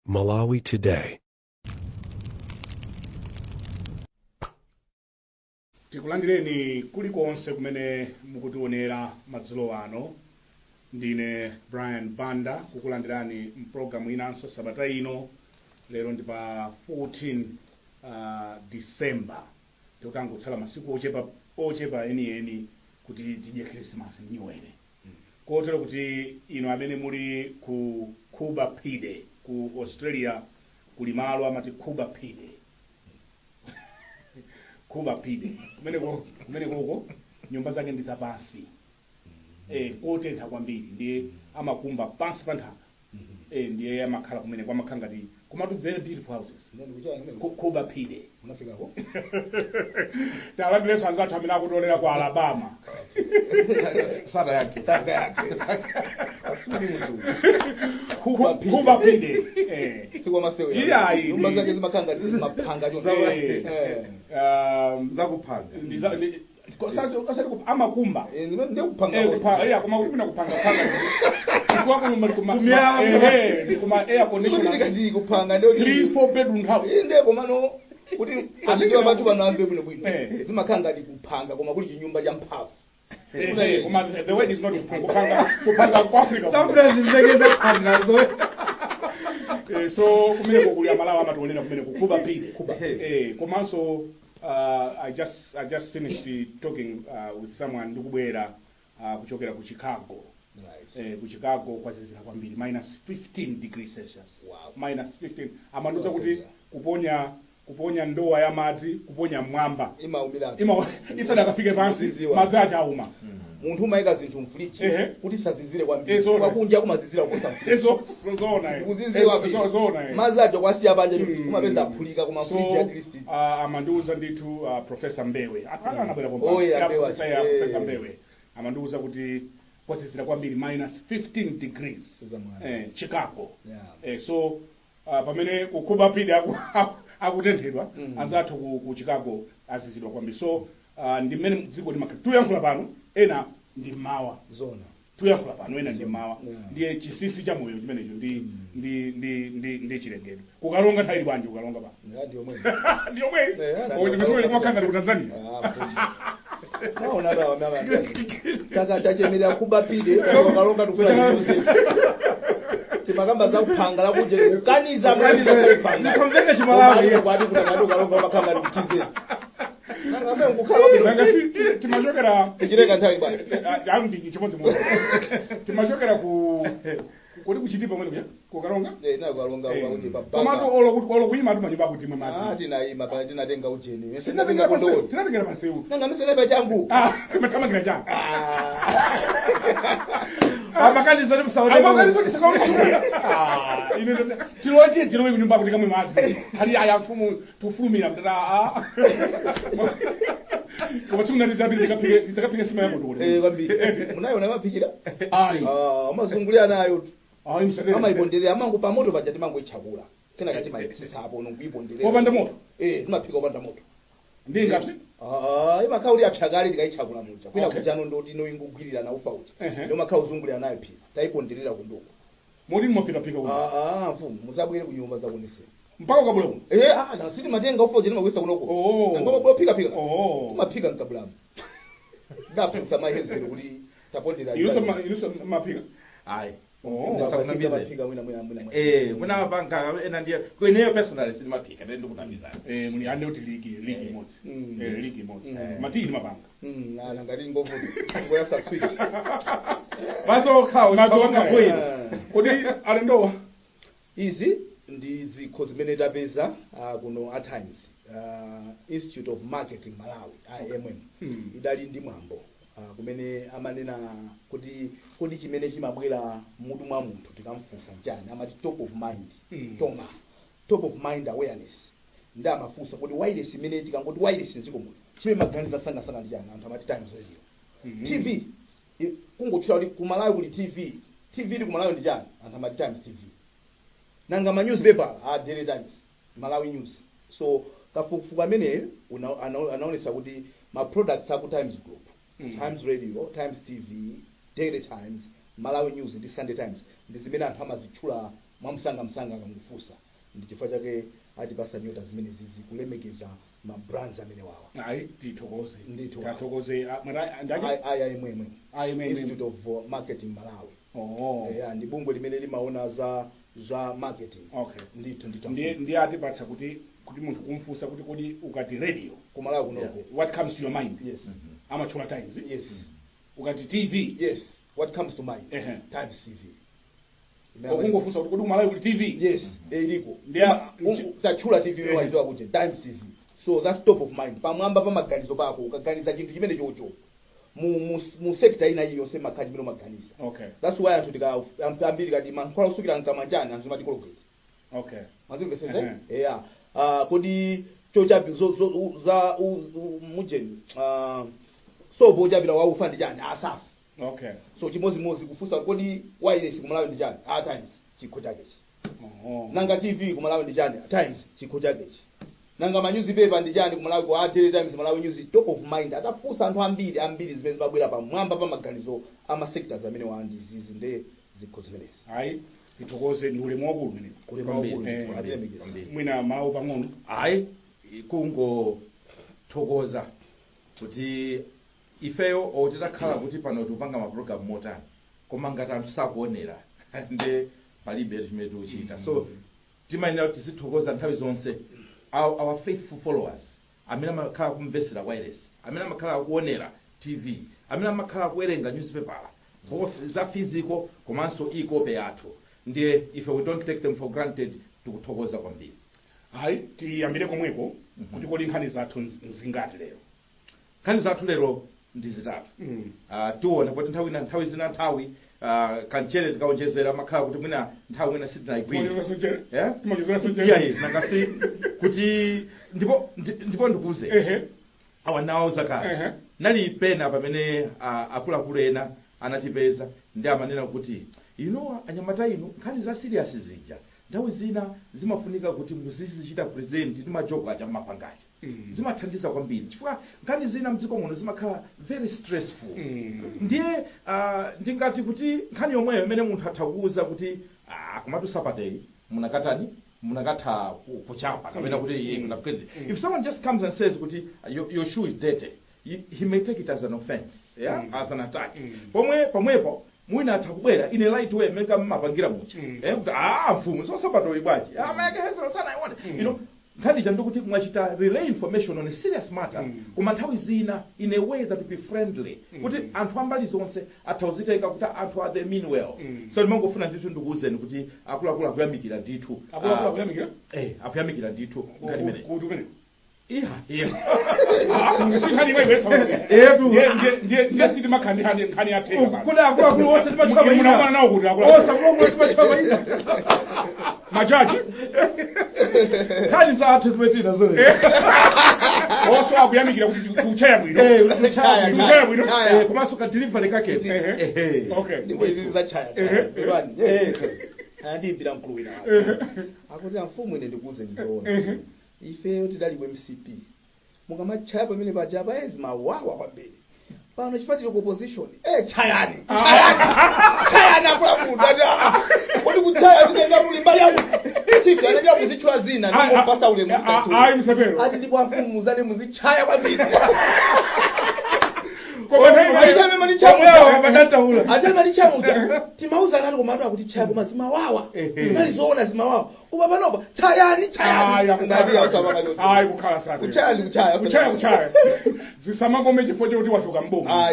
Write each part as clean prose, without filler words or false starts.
Malawi Today. Tikulandireni kulikonse kumene mukutionera madzulo ano. Ndine Brian Banda kukulandirani mpulogalamu inanso sabata ino. Lero ndi pa 14 December. Tikutangotsala masiku ochepa eni kuti tidye Christmas New Year. Kotero kuti ino amene muli ku Cuba Pide ku Australia kuli malo amati Cuba Pide. Cuba Pide. Kumene koko nyumba zake ndi zapansi. Otentha kwambiri ndiye amakumba pansi pa nthaka. Ndiye amakhala kumene kwamakhala ngati kumatu very beautiful houses. Cuba Pide. Unafikako? Talandileso anzathu amene akutionera ku Alabama. Sada yake. Asuli mtu. Cuba Pide. Sikuwa masewe. Iya. Nyumba zake zimakanga mapanga jonse. Zakupanga. Kasari amakumba. Ndio kupanga. Kama kupina kupanga. Kwa kuma air conditioner. Ndikati kupanga ndio 3-4 bedroom house. Inde komano kuti azijwa abantu banambe bwino bwino. Zimakanga ndi kupanga koma kuli chinyumba cha mphavu. Kuma the word is not kupanga kwa Africa. Sometimes ndegeza kupanga zo. So kumene kuli amalawa amatonera kumene kukuba pide. Komanso I just finished talking with someone ndikubwera kuchokera ku Chicago. Right. Ku Chicago kwazizira kwambiri -15 degrees Celsius. Wow. -15. Amanduza kuti kuponya ndowa ya madzi kuponya mwamba. Isada kafike pansi madzi achauma. Munthu umayika zinthu mfriji kuti sazizire kwambiri. Kwa Kwakunja kumazizira kuposa. Zona. Zona. Madzi acho kwasiya panje kumapeza aphulika kuma mfriji at least. Amanduza ndithu Professor Mbewe. Anabwera pompa. Professor Mbewe. Amanduza kuti kwazizira kwambiri -15 degrees. Chicago. So pamene kukuba pide akutenthedwa anzathu ku Chicago azizidwa kwambiri. So ndimene dziko limakhala tuyankhula pano ena ndi mawa zona tuyankhula pano ena ndi mawa ndiye chisisi cha moyo chimenecho ndi chilengedwe kukalonga nthawi bwanji kukalonga pano ndi omwe ndimene kumakhala ku Tanzania naona rawa mama taka tachemelea Cuba Pide kukalonga tukufuna timakamba za kupanga la kuje kukaniza kupanga nikonzeke chimalawi kwadi kukalonga makanga likutize nanga ngukhala timachokera kuchireka nthawi bwana ndi chimodzi mmoja timachokera kodi kuchitipa mwene kukalonga na kukalonga kuti baba komatu olo kuyima tu manyumba kuti mwe madzi tinayima pa tinatenga ujeni tinatengera maseu nanga miselebe changu simatamagira changu amakali zote msauri tiloje tilowe kunyumba kuti kamwe madzi hali aya mfumu tufumira mtata koma tsunati zabiri tikapika sima yako ndole kwambiri munayo na mapikira ai amazungulia nayo msadere amaibondelea amangu pa moto paja timango ichakula kena kati maipisa hapo nonguibondelea opanda moto tunapika opanda moto ndingati imakauli apyakali ndikaichakula mucha kwina kuchano ndoti no ingugwirira na ufa ucha ndio makao zungulira nayo pia taipondelera kunduko muri mopika pika mfumu musabwere kunyumba za kunise mpaka kabula kuno na sisi matenga ufa ucha nimagwisa kunoko ngoma bwo pika tumapika nkabula ndapisa mahezero kuti tapondera iluso mapika ai muna banka ena ndiye kweneyo personal sidi mapika ndio kunamiza muni ande uti ligi mods ligi mods matili mabanga na ngali ngovu ngoya sa switch baso khawo mazonga kodi alendowa izi ndi zikho zimene tapeza kuno at times Institute of Marketing Malawi IMM idali ndi mwambo kumene amanena kuti chimene chimabwera mutu mwa munthu tikamfunsa njani amati top of mind top of mind awareness nda amafunsa kuti wireless imene tikangoti wireless nziko muno chime maganiza sanga ndi jana anthu amati Times Radio TV kungotchula kuti ku Malawi kuli TV ndi ku Malawi ndi jana anthu amati Times TV nanga ma newspaper Daily Times Malawi News so kafukufuku amene anaonesa kuti ma products aku Times Group Times Radio, Times TV, Daily Times, Malawi News ndi Sunday Times ndi zimene anthu amazitchula mwamsanga akangufusa ndi chifukwa chake atipasa nyota zimene zizi kulemekeza ma brands amene wawa ayi tithokoze Ndithu. tathokoze IMM Institute of Marketing Malawi ndi bungwe limene limaona za marketing okay ndithu ndiye atipatsa kuti munthu kumfunsa kuti kodi ukati radio ku Malawi kunoko what comes to your mind yes Amachola Times yes ukati TV yes what comes to mind Times TV okungofunsa kuti kodi Malawi kuli TV yes iliko Ndiya- tachula TV wewaziwa kuti Times TV so that's top of mind pamwamba pa maganizo pako ukaganiza chinthu chimene chocho mu sector ina iyo sema kaji mino maganiza okay that's why anthu ambiri kati mankhwala usukira nkamanjani anthu mati colgate okay mazimbe sense yeah kodi chochapi za mujeni so bojabira wa ufandi jani asafu okay so chimozi kufusa kodi wireless kumalawi ndi jani Times chikho chake nanga TV kumalawi ndi jani Times chikho chake nanga ma newspaper ndi jani kumalawi kwa Daily Times Malawi News top of mind atafusa anthu ambiri zimene zimabwera pamwamba pa maganizo ama sectors amene wandizizi nde zikho zimenezi ayi tithokoze ndi ulemu wakulu mene mwina mawu pang'ono ayi kungothokoza kuti ifeyo otitakhala kuti pano tupanga maprogramu motani koma ngati anthu sakuonera nde palibe chimene tikuchita so timayenera kuti tizithokoza nthawi zonse our faithful followers amene amakhala kumvesera wireless amene amakhala akuonera TV amene amakhala kuwerenga newspaper both za physical komanso e-copy yathu ndiye if we don't take them for granted tikuthokoza kwambiri ayi tiyambire komweko kuti kodi nkhani zathu zingati lero nkhani zathu lero ndi zitatu tiona kuti nthawi zina kanchere tikaonjezera makhala kuti mwina nthawi mwina sitinayigwira nangasi kuti ndipo ndikuze awanawo zakale nali pena pamene akuluakulu ena anatipeza ndi amanena kuti anyamata inu nkhani za serious zija nthawi zina zimafunika kuti muzizichita present ndi majogo acha mapangacha zimathandiza kwambiri chifukwa nkhani zina mdziko muno zimakhala very stressful ndiye ndingati kuti nkhani yomweyo imene munthu atha kuuza kuti kumatu Saturday munakatha kuchapa kapena kuti if someone just comes and says kuti your shoe is dirty he may take it as an offense as an attack pomwepo mwina atha kubwera in a light way mmene mapangira mucha kuti mfumu so Saturday ibwaji mayakehezero sana ione nkhani chando kuti mwachita relay information on a serious matter koma nthawi zina in a way that will be friendly kuti anthu ambali zonse athawuziteka kuti anthu are the mean well so ndimangofuna ndithu ndikuwuzeni kuti akuluakulu akuyamikira ndithu akuyamikira ndithu nkhani imene kuti umene ndiye siti makhani atheka kuti akuluakulu onse munaona nawo kuti akuluakulu majaji nkhani zathu zimetina zone also akuyamikira kuti kuchaya bwino kuchaya bwino komanso ka delivery kake okay ndipo izi zachaya andimbira mkulu wina akuti amfumu ine ndikuuze nzoona ifeyo tidaliwe MCP mukamachaya pamene pajapa mawawa kwambiri pano chifatiro opposition chayani akula munthu kuti kuchaya tinenda muli mbali yanu chifu anajua kuzichula zina ndipo mpasa ule msepero ati ndipo amfumu muzane muzichaya kwambiri timauza nani komatu akuti chaya koma zimawawa nalizoona zimawawa kuba panopa chayani kukhala sake kuchaya zisamangome chifo choti wachoka mboma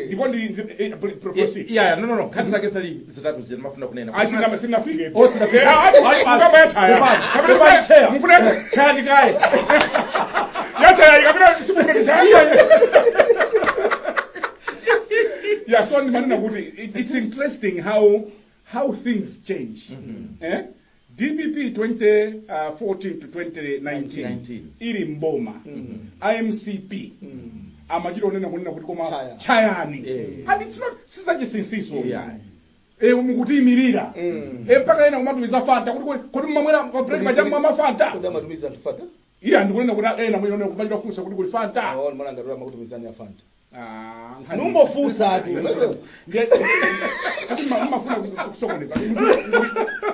ndipo no nkhani zake zali zitatu zina mafuna kunena sinafike chaya ndikaye yeah, so it's interesting how things change. DPP 2014 to 2019 ili mboma IMCP amajiro nena munena kuti koma chayani and it's not sisachisinsiso mukuti imirira mpaka ena kumatumiza fanta kuti mmamwera break majamu amafanta kuti amatumiza fanta ndikunena kuti ena mwina kupachika funsa kuti kuli fanta mbona ngatola makutumizani ya fanta numbofusa tu ati mafuna kusokoneza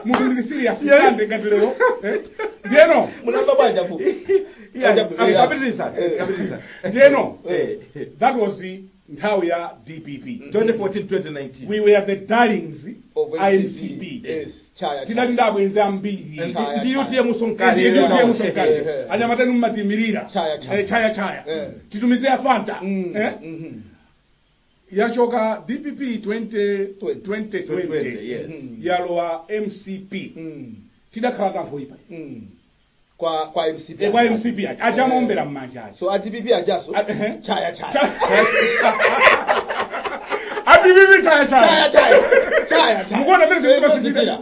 munthu ndili serious kande ngati lero ndiyeno munamba bwanja fu ndiyeno that was nthawi ya DPP 2014-2019 we were the darlings of IMCP tinali ndabwenzi ambiri ndiyutiye musonkani anyamatani mmatimirira chaya titumize afanta yachoka DPP 2020 yalowa MCP tidakhala kanthu ipa kwa MCP kwa MCP ajamombera mmanja so DPP ajaso chaya DPP chaya mukona mene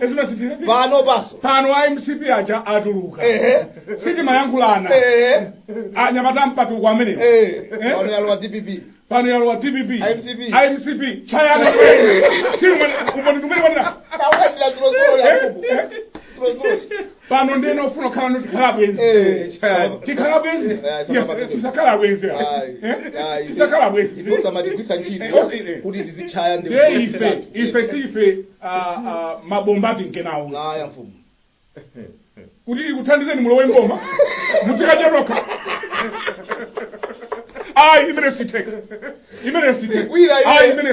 ezimasitira pano baso pano IMCP aja atuluka sitima yankhulana anyamata mpatuko amenewo pano yalowa DPP pano yalowa DPP IMCP chaya kumoni tumene wanena pano ndeno ufuna khala no tikhala bwenzi tikhala bwenzi tisakhala bwenzi tisakhala bwenzi ndizosamadibwisa ntchito kuti tizichaya ife sife mabomba tinkenawo aya mfumu kuti kuthandizeni mulowe mboma muzikajeroka imene siteka imene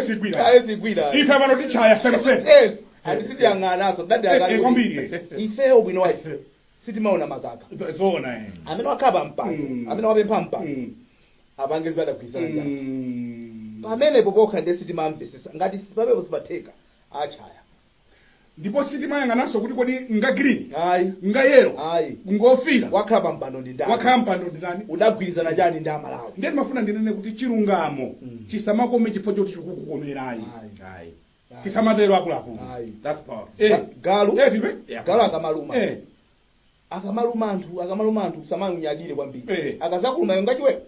sigwira ife pano tichaya semsene atisitiyang'anaso dadi kwambiri ifeyo bwino waife sitimaona makaka zona amene wakhapa mpando amene wapempha mpando apangezi badagwirizana njani pamenepo pokha ndiye sitimamvesesa ngati papepo sipatheka achaya ndipo sitimayang'ananso kuti kodi nga green ayi nga yellow ayi ngofira wakhapa mpando ndi ndani udagwirizana njani ndi amalawi ndiye mafuna ndinene kuti chilungamo chisamakome chifo choti chikukukomerayi tisamatero akuluakulu that's power galu akamaluma anthu samamunyadire kwambiri akazakuluma ngachiwe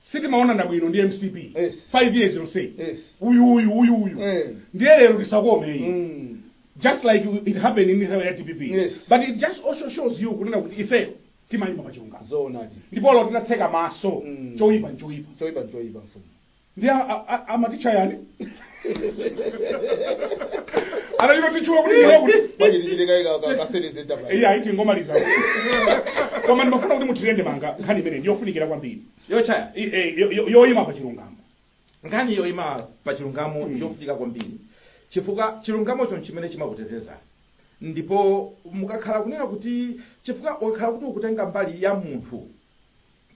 sitimaona ndabwino ndi MCP 5 years yonse uyu ndiye lero tisakomeyi just like it happened in the DPP but it just also shows you kunena kuti ife timayima pachilungamo zoonadi ndipo lero tinatseka maso choyipa mfumu ndiye amatichayani anachita tichula kuti iti ngomaliza koma ndimafuna kuti mutirende manga nkhani imene ndiyofunikira kwambiri yochaya yoyima pachilungamo nkhani yoyima pachilungamo ndiyofunika kwambiri chifukwa chilungamocho nchimene chimakuteteza ndipo mukakhala kunena kuti chifukwa ukakhala kuti ukutenga mbali ya munthu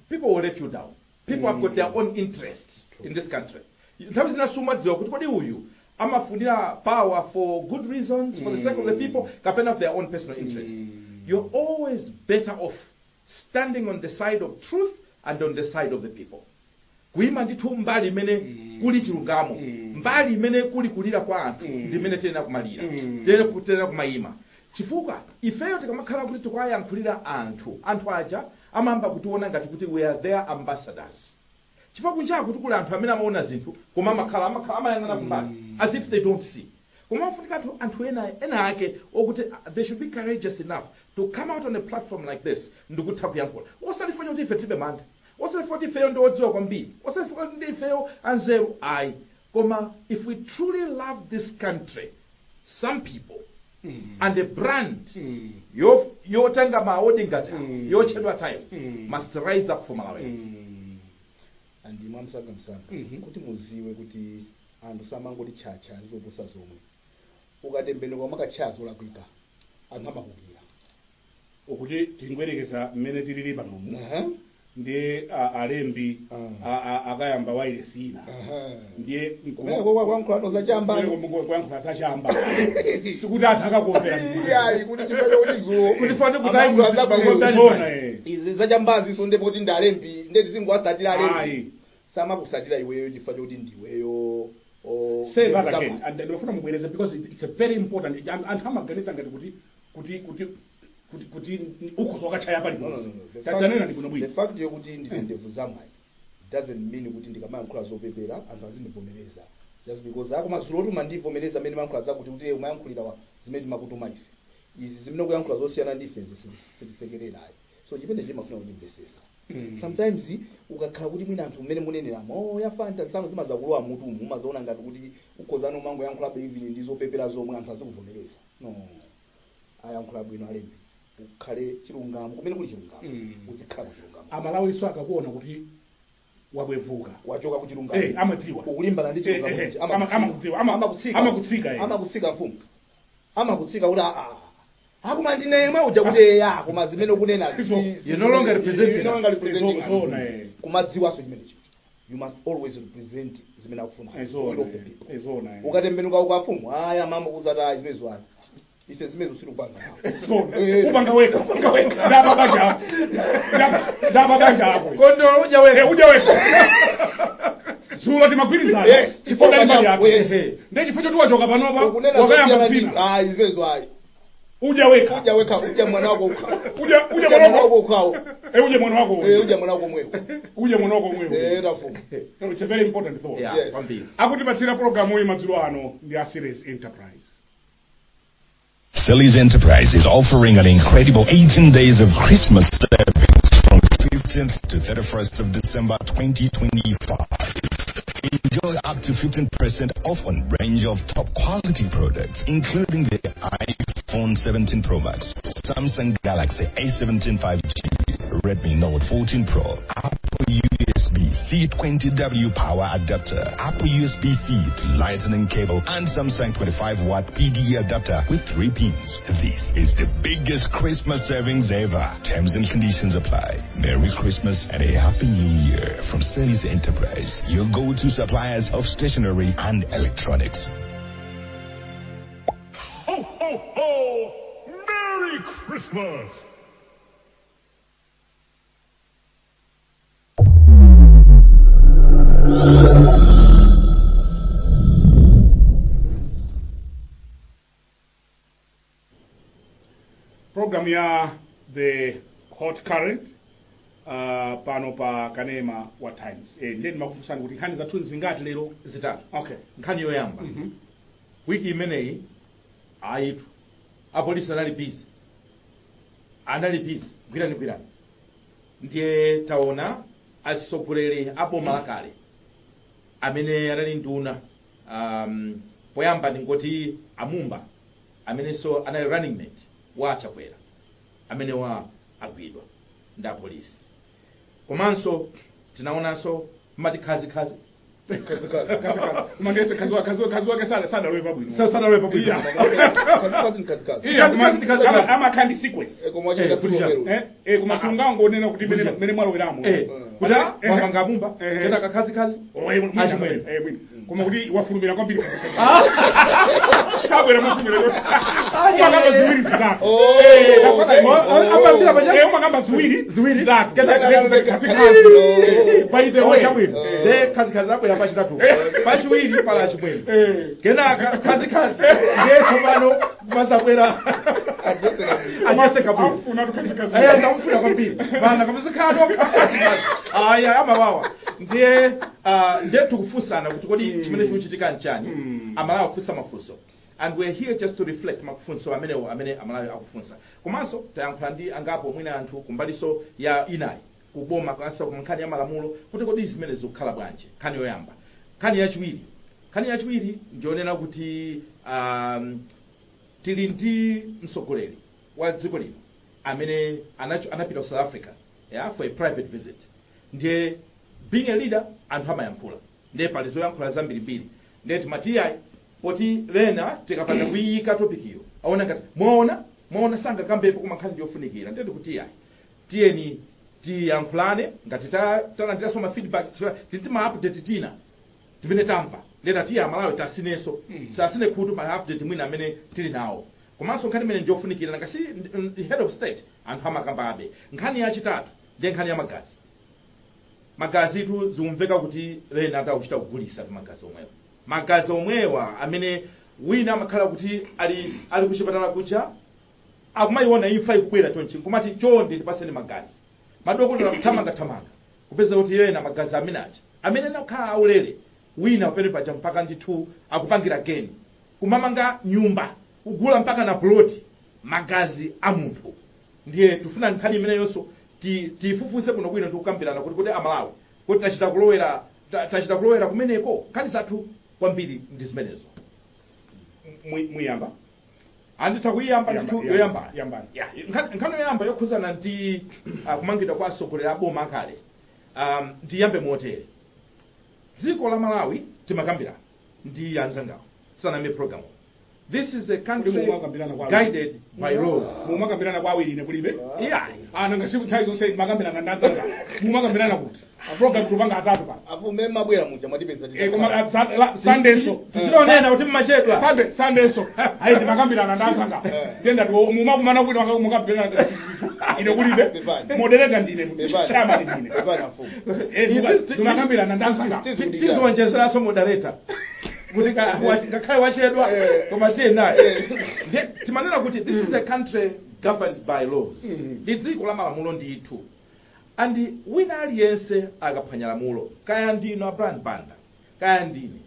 people will let you down people have got their own interests in this country nthawi zina sumadziwa kuti kodi uyu amafunira power for good reasons for the sake of the people kapena of their own personal interest you're always better off standing on the side of truth and on the side of the people kuima ndithu mbali imene kuli chilungamo mbali imene kuli kulira kwa anthu ndi imene tiyenera kumalira tiyenera kumayima chifukwa ifeyo tikamakhala kuti tikuwayankhulira anthu aja amayamba kutiona ngati kuti we are their ambassadors chifukwa kunja kuti kuli anthu amene amaona zinthu koma amayang'ana kumbali as if they don't see koma mafunika anthu ena ake okuti they should be courageous enough to come out on a platform like this ndikutha kuyankhula osalifanya kuti ife tilibe mantha osalifanya kuti ifeyo ndi odziwa kwambiri osalifanya kuti ifeyo anzeru ayi koma if we truly love this country some people and a brand yotenga maodi ngati yotchedwa Times must rise up for Malawians and mwamsanga kuti muziwe kuti anthu samangoti chacha ndizopusa zomwe ukatembenuka makachazo lakwika anthu amakukira ukuti tingwerekeza mmene tilili panomu ndiye alembi akayamba wailesina ndiye kwankhulanso kwankhulanso zachamba sikuti anthu akakuombera kuti chifukwa kuti zuwo kuti fane kutayimuziona izi zachambaziso ndipo kuti ndi alembi ndeti zingowatsatira alembi samakusatira iweyo chifukwa choti ndiweyo say that again and ndifuna mubwereze because it's a very important anthu amaganiza ngati kuti ukhoza wakachaya pali ponse tanena ndikuno bwino the fact yokuti ndife ndevu zamwayi doesn't mean kuti ndikamayankhula zopepera anthu azindivomereza just because akomazulo kuti mandivomereza amene mayankhula zakuti kuti umayankhulira zimene timakutuma ife izi zimene kuyankhula zosiyana ndife zitisekererayo so chimene chimafuna kundimvesesa sometimes ukakhala kuti mwina anthu mmene munenera ya fantasy sangu zimaza kulowa mutu umazaona ngati kuti ukozana umango yankhulabe even ndizopepera zomwe anthu azikuvomereza no ayankhula bwino alembe ukhale chilungamo kumene kuli chilungamo uzikhala kuchilungamo amalawiso akakuona kuti wabwevuka wachoka kuchilungamo amadziwa ukulimbana ndi chilungamo amakudziwa amakutsika mfumu amakutsika kuti akuma ndinemwe uja kuti koma zimene ukunena you no longer representing kumadziwaso chimene chicho you must always represent zimene akufuna ukatembenuka ukafumu mama kuzata zimene zwana ife zimene usirukupanga upanga weka ndababanja ako kondolo uja weka zulo timagwirizana chifukwa ndi mali yako ndi chifukwa choti wachoka panopa wakayamba mfina zimene zwayi uja weka uja mwana wako uja mwana wako ukhawo uja mwana wako uja mwana wako mwewo uja mwana wako mwewo tafumu it's a very important thought akutipatsira program iyi madzulo ano ndi a Series Enterprise. Series Enterprise is offering an incredible 18 days of Christmas savings from 15th to 31st of December 2025. Enjoy up to 15% off on range of top quality products, including the iPhone 17 Pro Max, Samsung Galaxy A17 5G, Redmi Note 14 Pro, Apple USB-C 20W power adapter, Apple USB-C to lightning cable, and Samsung 25-watt PD adapter with 3 pins. This is the biggest Christmas savings ever. Terms and conditions apply. Merry Christmas and a Happy New Year from Series Enterprise, your go-to suppliers of stationery and electronics. Ho, ho, ho! Merry Christmas! Program ya The Hot Current pano pa Kanema wa Times. Ndeni makufunsani kuti nkhani zathu zingati lero zitatu. Okay. Nkhani yoyamba. Wiki imeneyi aitu apolisi anali busy gwirani ndiye taona atsogoleri aboma lakale amene anali nduna poyamba ndingoti amumba amene so anali running mate wa Chakwera amene agwidwa ndi apolisi. Komanso tinaonanso mati khazi kumandese kazi wake sada lowe pabwino ama kandi sequence kumasunga ngonena kuti mene mwaloweramo kuda wapanga mumba kenda kakazi achimwene koma kuti wafulumira kwambiri sabwera mufumira yoti umagamba ziwiri zitatu umagamba ziwiri zitatu paite ochabwino de kazi abwera pachitatu pachiwiri pala achimwene kena kazi ndeso pano masabwera ajaseka bwino ndamufuna kwambiri vana kamuzikano aya amawawa ndiye tikufunsana kuti kodi chimene chikuchitika nchani amalawi kufunsa mafunso and we're here just to reflect mafunso amene amalawi akufunsa. Komanso tayankhula ndi angapo mwina anthu kumbaliso ya inayi kuboma kansa nkhani ya malamulo kuti kodi zimene zikukhala bwanji. Nkhani yoyamba. Nkhani yachiwiri ndionena kuti tili ndi mtsogoleri wa dziko lino amene anapita ku South Africa for a private visit. Ndiye being a leader anthu amayankhula ndiye pali zoyankhula zambirimbiri ndiye timatiyayi poti lena tikapanda kuyika topikiyo aona ngati mwaona sanga kambepo koma nkhani yofunikira ndiye tikutiyayi tiyeni tiyankhulane ngati talandira soma feedback titima update tina timene tamva leta tiya Malawi tasineso sasine khutu ma update mwina amene tili nawo. Komanso nkhani imene ndiyofunikira nangasi head of state anthu amakambabe. Nkhani yachitatu ndiye nkhani ya magazi itu zikumveka kuti lena atachita kugulisa magazi omwewa amene wina amakhala kuti ali kuchipatala kucha akumayiona imfa ikubwera chonchi kumati chonde tipaseni magazi madokotala kuthamanga kupeza kuti yena magazi amene nakhala aulere wina pene paja mpaka ndithu akupangira geni kumamanga nyumba kugula mpaka na ploti magazi a munthu. Ndiye tufuna nkhani imene yonso tifufuze kuno bwino tikukambirana kuti amalawi kuti tachita kulowera kumeneko kani sathu kwambiri ndi zimenezo muyamba anditha kuyiyamba nkhani yoyamba yokhuzana ndi kumangidwa kwa atsogoleri a boma akale ndiyambe motere dziko la Malawi timakambirana ndi anzangawo tisaname program. This is a country guided by laws. Mumakambirana kwa awiri ine kulibe? Yeah. Nanga siku nthawi zonse makambirana ndanzanga. Mumakambirana kuti. Program kupanga atatu pa. Apo mmene mabwera muja mwatipeza titi. Koma Sunday so. Tichionena kuti mmachedwa. Sunday so. Hayi makambirana ndanzanga. Tenda to mumakumana kuti mukambirana ine kulibe? Moderator ndine. Chairman ndine. Bana mfumu. Tumakambirana ndanzanga. Tizonjezeraso moderator. Kuti ngakhale wachedwa koma tiye naye timanena kuti this is a country governed by laws. Ndi dziko la malamulo ndithu, and wina aliyense akaphwanya lamulo, kaya ndino Brian Banda, kaya ndine,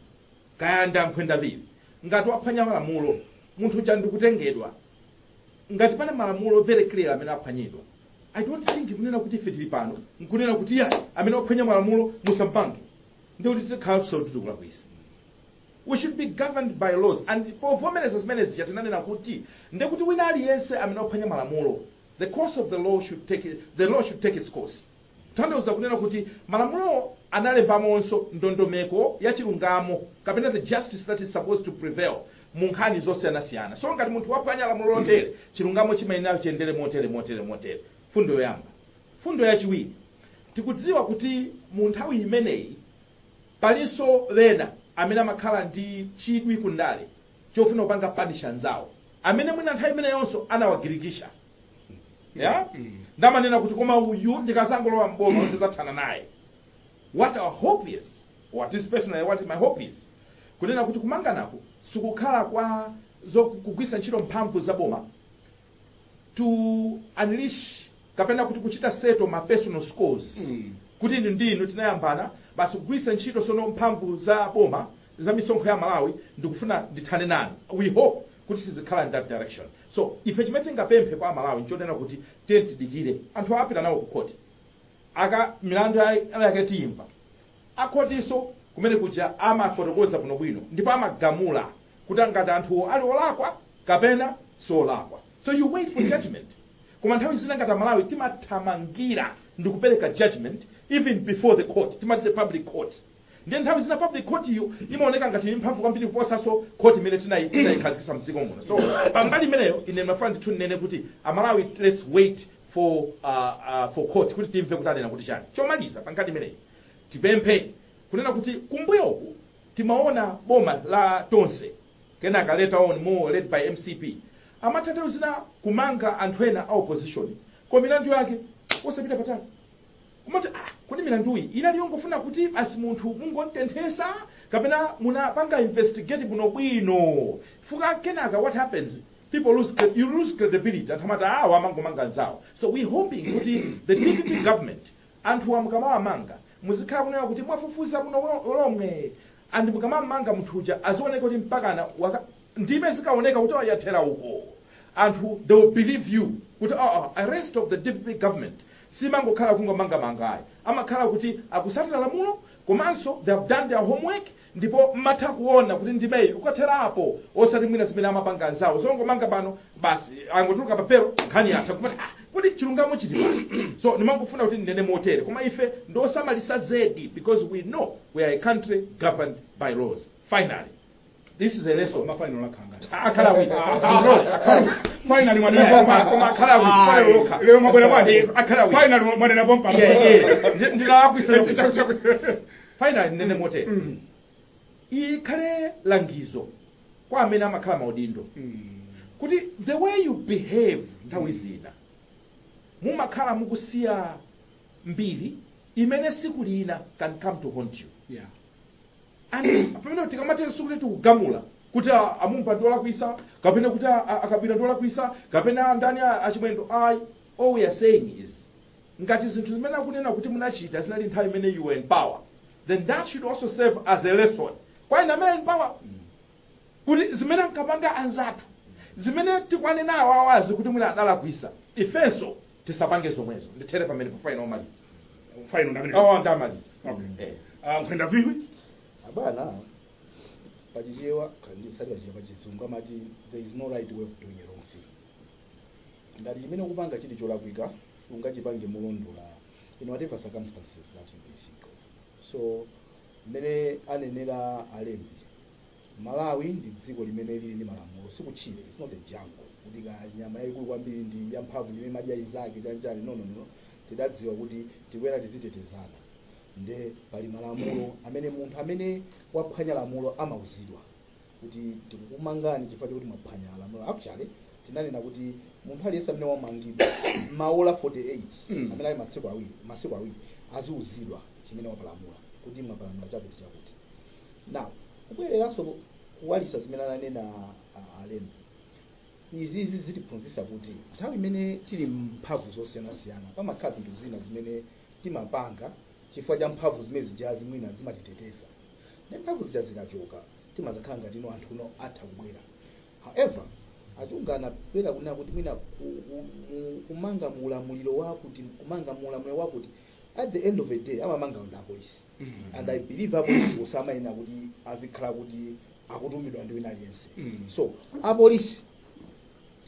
kaya Ndankhwenda Vili, ngati waphwanya malamulo munthu uja ndikutengedwa. Ngati pana malamulo very clear amene aphwanyidwa, I don't think kunena kuti ife tili pano nkunena kuti ya amene waphwanya malamulo musampange ndi kuti tikhala tikulakwisa. We should be governed by laws, and performance zimene zichatinanena kuti ndekuti wina aliyense amene waphwanya malamulo, the course of the law should take its course. Tanthauza kunena kuti malamulo analembamonso ndondomeko ya chilungamo kapena the justice that is supposed to prevail mu nkhani zosiyanasiyana. So ngati munthu waphwanya lamulo lotere, chilungamo chimayenera chiyendere motere. Fundo yoyamba. Fundo yachiwiri, tikudziwa kuti mu nthawi imeneyi palinso lena amene amakhala ndi chidwi kundale chofuna kupanga panisha nzawo amene mwina nthawi imene yonso anawagirikisha. Ndamanena kuti koma uyu ndikazangolowa mboma ndizathana naye. What our hope is, what is personally what is my hope is, kunena kuti kumanganako sikukhala kwa kugwisa ntchito mphamvu za boma to unleash kapena kuti kuchita seto ma personal scores. Kuti ndinu tinayambana basi kugwisa ntchito sono mphamvu za boma za misonkho ya Malawi ndikufuna ndithane nanu. We hope kuti sizikhala in that direction. So ife chimene tingapemphe kwa Malawi nchodena kuti tidikire anthu apita nawo ku court aka milandu yake timva akhotiso kumene kuja amafotokoza kuno bwino ndipo amagamula kuti ngati anthu ali olakwa kapena solakwa. So you wait for judgment. Koma nthawi zina ngati Malawi timathamangira ndikupereka judgment even before the court, timati the public court. Ndiye nthawi zina public court iyo imaoneka ngati mphamvu kwambiri kuposaso court imene tinayikhazikisa mdziko muno. So pambali imeneyo ine mafandi tunene kuti Malawi, let's wait for court kuti timve kuti anena kuti chani. Chomaliza pangati imeneyi tipemphe kunena kuti kumbuyoku timaona boma la tonse kenaka later on more led by MCP amathatero zina kumanga anthu ena a opposition kwa milandu yake osapita patali. Kumati kodi milanduyi inali yongofuna kuti asi munthu mungontenthesa kapena munapanga investigate buno bwino fuka kenaka what happens, you lose credibility anthu amati amangomanga nzawo. So we hoping kuti the deputy government anthu mukamawamanga muzikhala kunena kuti mwafufuza buno lomwe and mukamamanga munthu uja azioneka kuti mpakana ndime zikaoneka kuti yathera uko anthu they will believe you kuti arrest of the deputy government simangokhala kungomanga amakhala kuti akusatira lamulo komanso they have done their homework ndipo mmatha kuona kuti ndimeyi ukatherapo osati mwina zimene amapanga nzawo zongomanga pano basi angotuluka papero nkhani yatha kumati kuti chilungamo chili pano. So nimangofuna kuti ndene motere koma ife ndosamalisa zedi because we know we are a country governed by laws. Finally, this is a lesson. Final akanga. Akalawi. Finally mwana koma akalawi. Final loka. Leo mabona bwana. Akalawi. Final mwana bomba. Ndinawakwisa. Finally nene motere. Ikhale langizo kwa amene amakhala maudindo. Kuti the way you behave nthawi zina mumakhala mukusiya mbiri imene siku lina can come to haunt you. Yeah. And pamene tikamatera sukuti tikugamula kuti amumpa ndola kuisa kapena kuti akabira ndola kuisa kapena ndani achimwendo all we are saying is ngati zinthu zimene akunena kuti munachita zinali nthawi imene you were in power, then that should also serve as a lesson kwa ina amene in power kuti zimene nkapanga anzathu zimene tikwanena awazi kuti mwina adala kuisa ifenso tisapange zomwezo ndithere pamene pafaina omaliza final ndamene ndamaliza okay nkhwenda viwi abana pachichewa kandisati pachichewa pachizungu amati there is no right way of doing a wrong thing. Ngati chimene ukupanga chili cholakwika ungachipange molondola in whatever circumstances that you may think of. So mmene anenera alembi Malawi ndi dziko limene lili ndi malamulo sikutchire, it's not a jungle kuti nyama yayikulu kwambiri ndi yamphamvu limene madya izake chanjani no tidadziwa kuti tikwera tizitetezana nde pali malamulo amene munthu amene waphwanya lamulo amauzidwa kuti tikukumangani chifukwa chokuti mwaphwanya lamulo. Actually tinanena kuti munthu aliyense amene wamangidwa maola 48 amene ali masiku awiri aziuzidwa chimene wapalamula kuti mwapalamula chakuti now kubwereranso kuwalisa zimene ananena alembi izi zitiphunzitsa kuti nthawi imene tili mphamvu zosiyanasiyana pamakhala zinthu zina zimene timapanga chifukwa cha mphamvu zimene zijazi mwina zimatiteteza ndi mphamvu zija zikachoka timazakhala ngati ino anthu uno atha kubwera. However achunga anabwera kunena kuti mwina kumanga muulamuliro wakuti kumanga muulamuliro wakuti at the end of the day amamanga ndi apolisi and I believe apolisi osamayenera kuti azikhala kuti akutumidwa ndi wina aliyense. So apolisi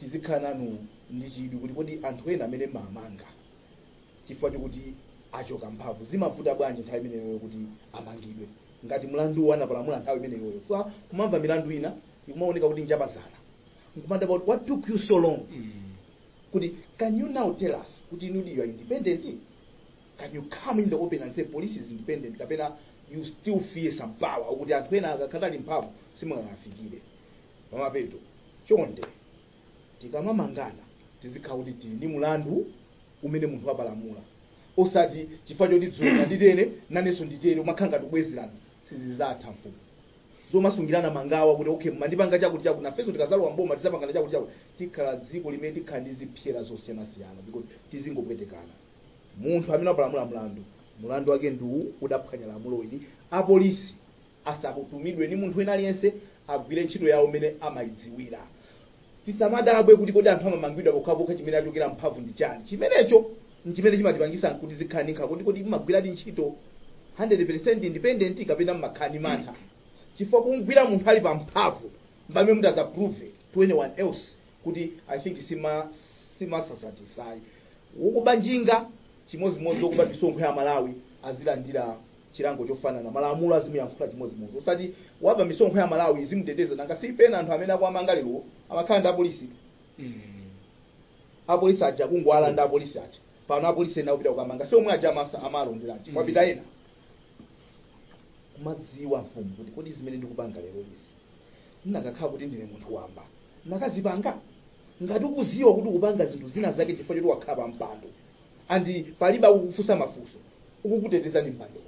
tizikhala nanu ndi chidwi kuti kodi anthu ena amene mamanga chifukwa chokuti achoka mphamvu zimavuta bwanji nthawi imeneyo kuti amangidwe ngati mlandu wanapalamula nthawi imeneyo. So kumamva milandu ina ikumaoneka kuti njapazana nkumanda about what took you so long kuti can you now tell us kuti you are independent, can you come in the open and say police is independent kapena you still fear some power ukuthi anthu ena akakhala ali mphamvu simungafikire pamapeto chonde tikamamangana tizikhala kuti tili ndi mulandu umene munthu wapalamula osati chifukwa choti dzuka nditene nanenso nditene umakhala ngati kubwezerana sizizatha mfumu zomasungirana mangawa kuti okay mandipanga chakuti chakuti nafenso tikazalwa mboma tizapangana chakuti chakuti tikhala dziko limene tikhala ndi ziphyera zosiyanasiyana because tizingopwetekana. Munthu amene wapalamula mulandu wake ndi udaphwanya lamulo ili apolisi asakutumidwe ni munthu ena aliyense agwire ntchito yawo imene amayidziwira. Tisamadabwe kuti kodi anthu amamangidwa pokhapokha chimene achokera mphamvu ndi chani chimenecho nchimene chimatipangisa kuti zikhanika kuti kodi mmagwiradi ntchito 100% independent kapena mmakhani mantha chifukwa kungwira munthu ali pa mphamvu mbamene munthu azaprove to anyone else kuti I think sima satisfy ukubanjinga chimozimozi okuba misonkho ya Malawi azilandira chilango chofanana malamulo azimuyankhula chimozimozi osati waba misonkho ya Malawi izimuteteza nanga sipena anthu amene akwamanga lero amakhala ndi apolisi apolisi aja kungwala ndi apolisi aja pano apolisi ena kupita kukamanga sio omwe aja amalonderanji kwapita ena kumadziwa mfumu kuti kodi zimene ndikupanga lero izi ndinakakhala kuti ndine munthu wamba nakazipanga ngati ukuziwa kuti ukupanga zinthu zina zake chifukwa choti wakhala pa mpando andi palibe ukufunsa mafunso ukukuteteza ni mpando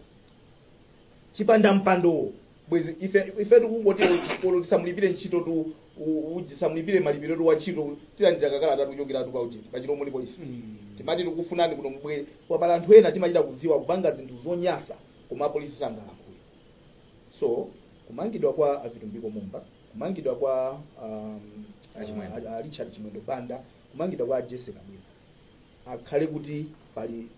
chipanda mpando bwezi ife tikungoti tisamulipire ntchito tu tisamulipire malipiro tu wa ntchito tilandira kakalata kuchokera tu pauti pachiro muli polisi timati tikufunani kuno mbwere wapala anthu ena timachita kuziwa kupanga zinthu zonyasa koma polisi sangalankhule. So kumangidwa kwa Avitumbiko Mumba, kumangidwa kwa Richard Chimwendo Banda, kumangidwa kwa Jesse Kabila akhale kuti pali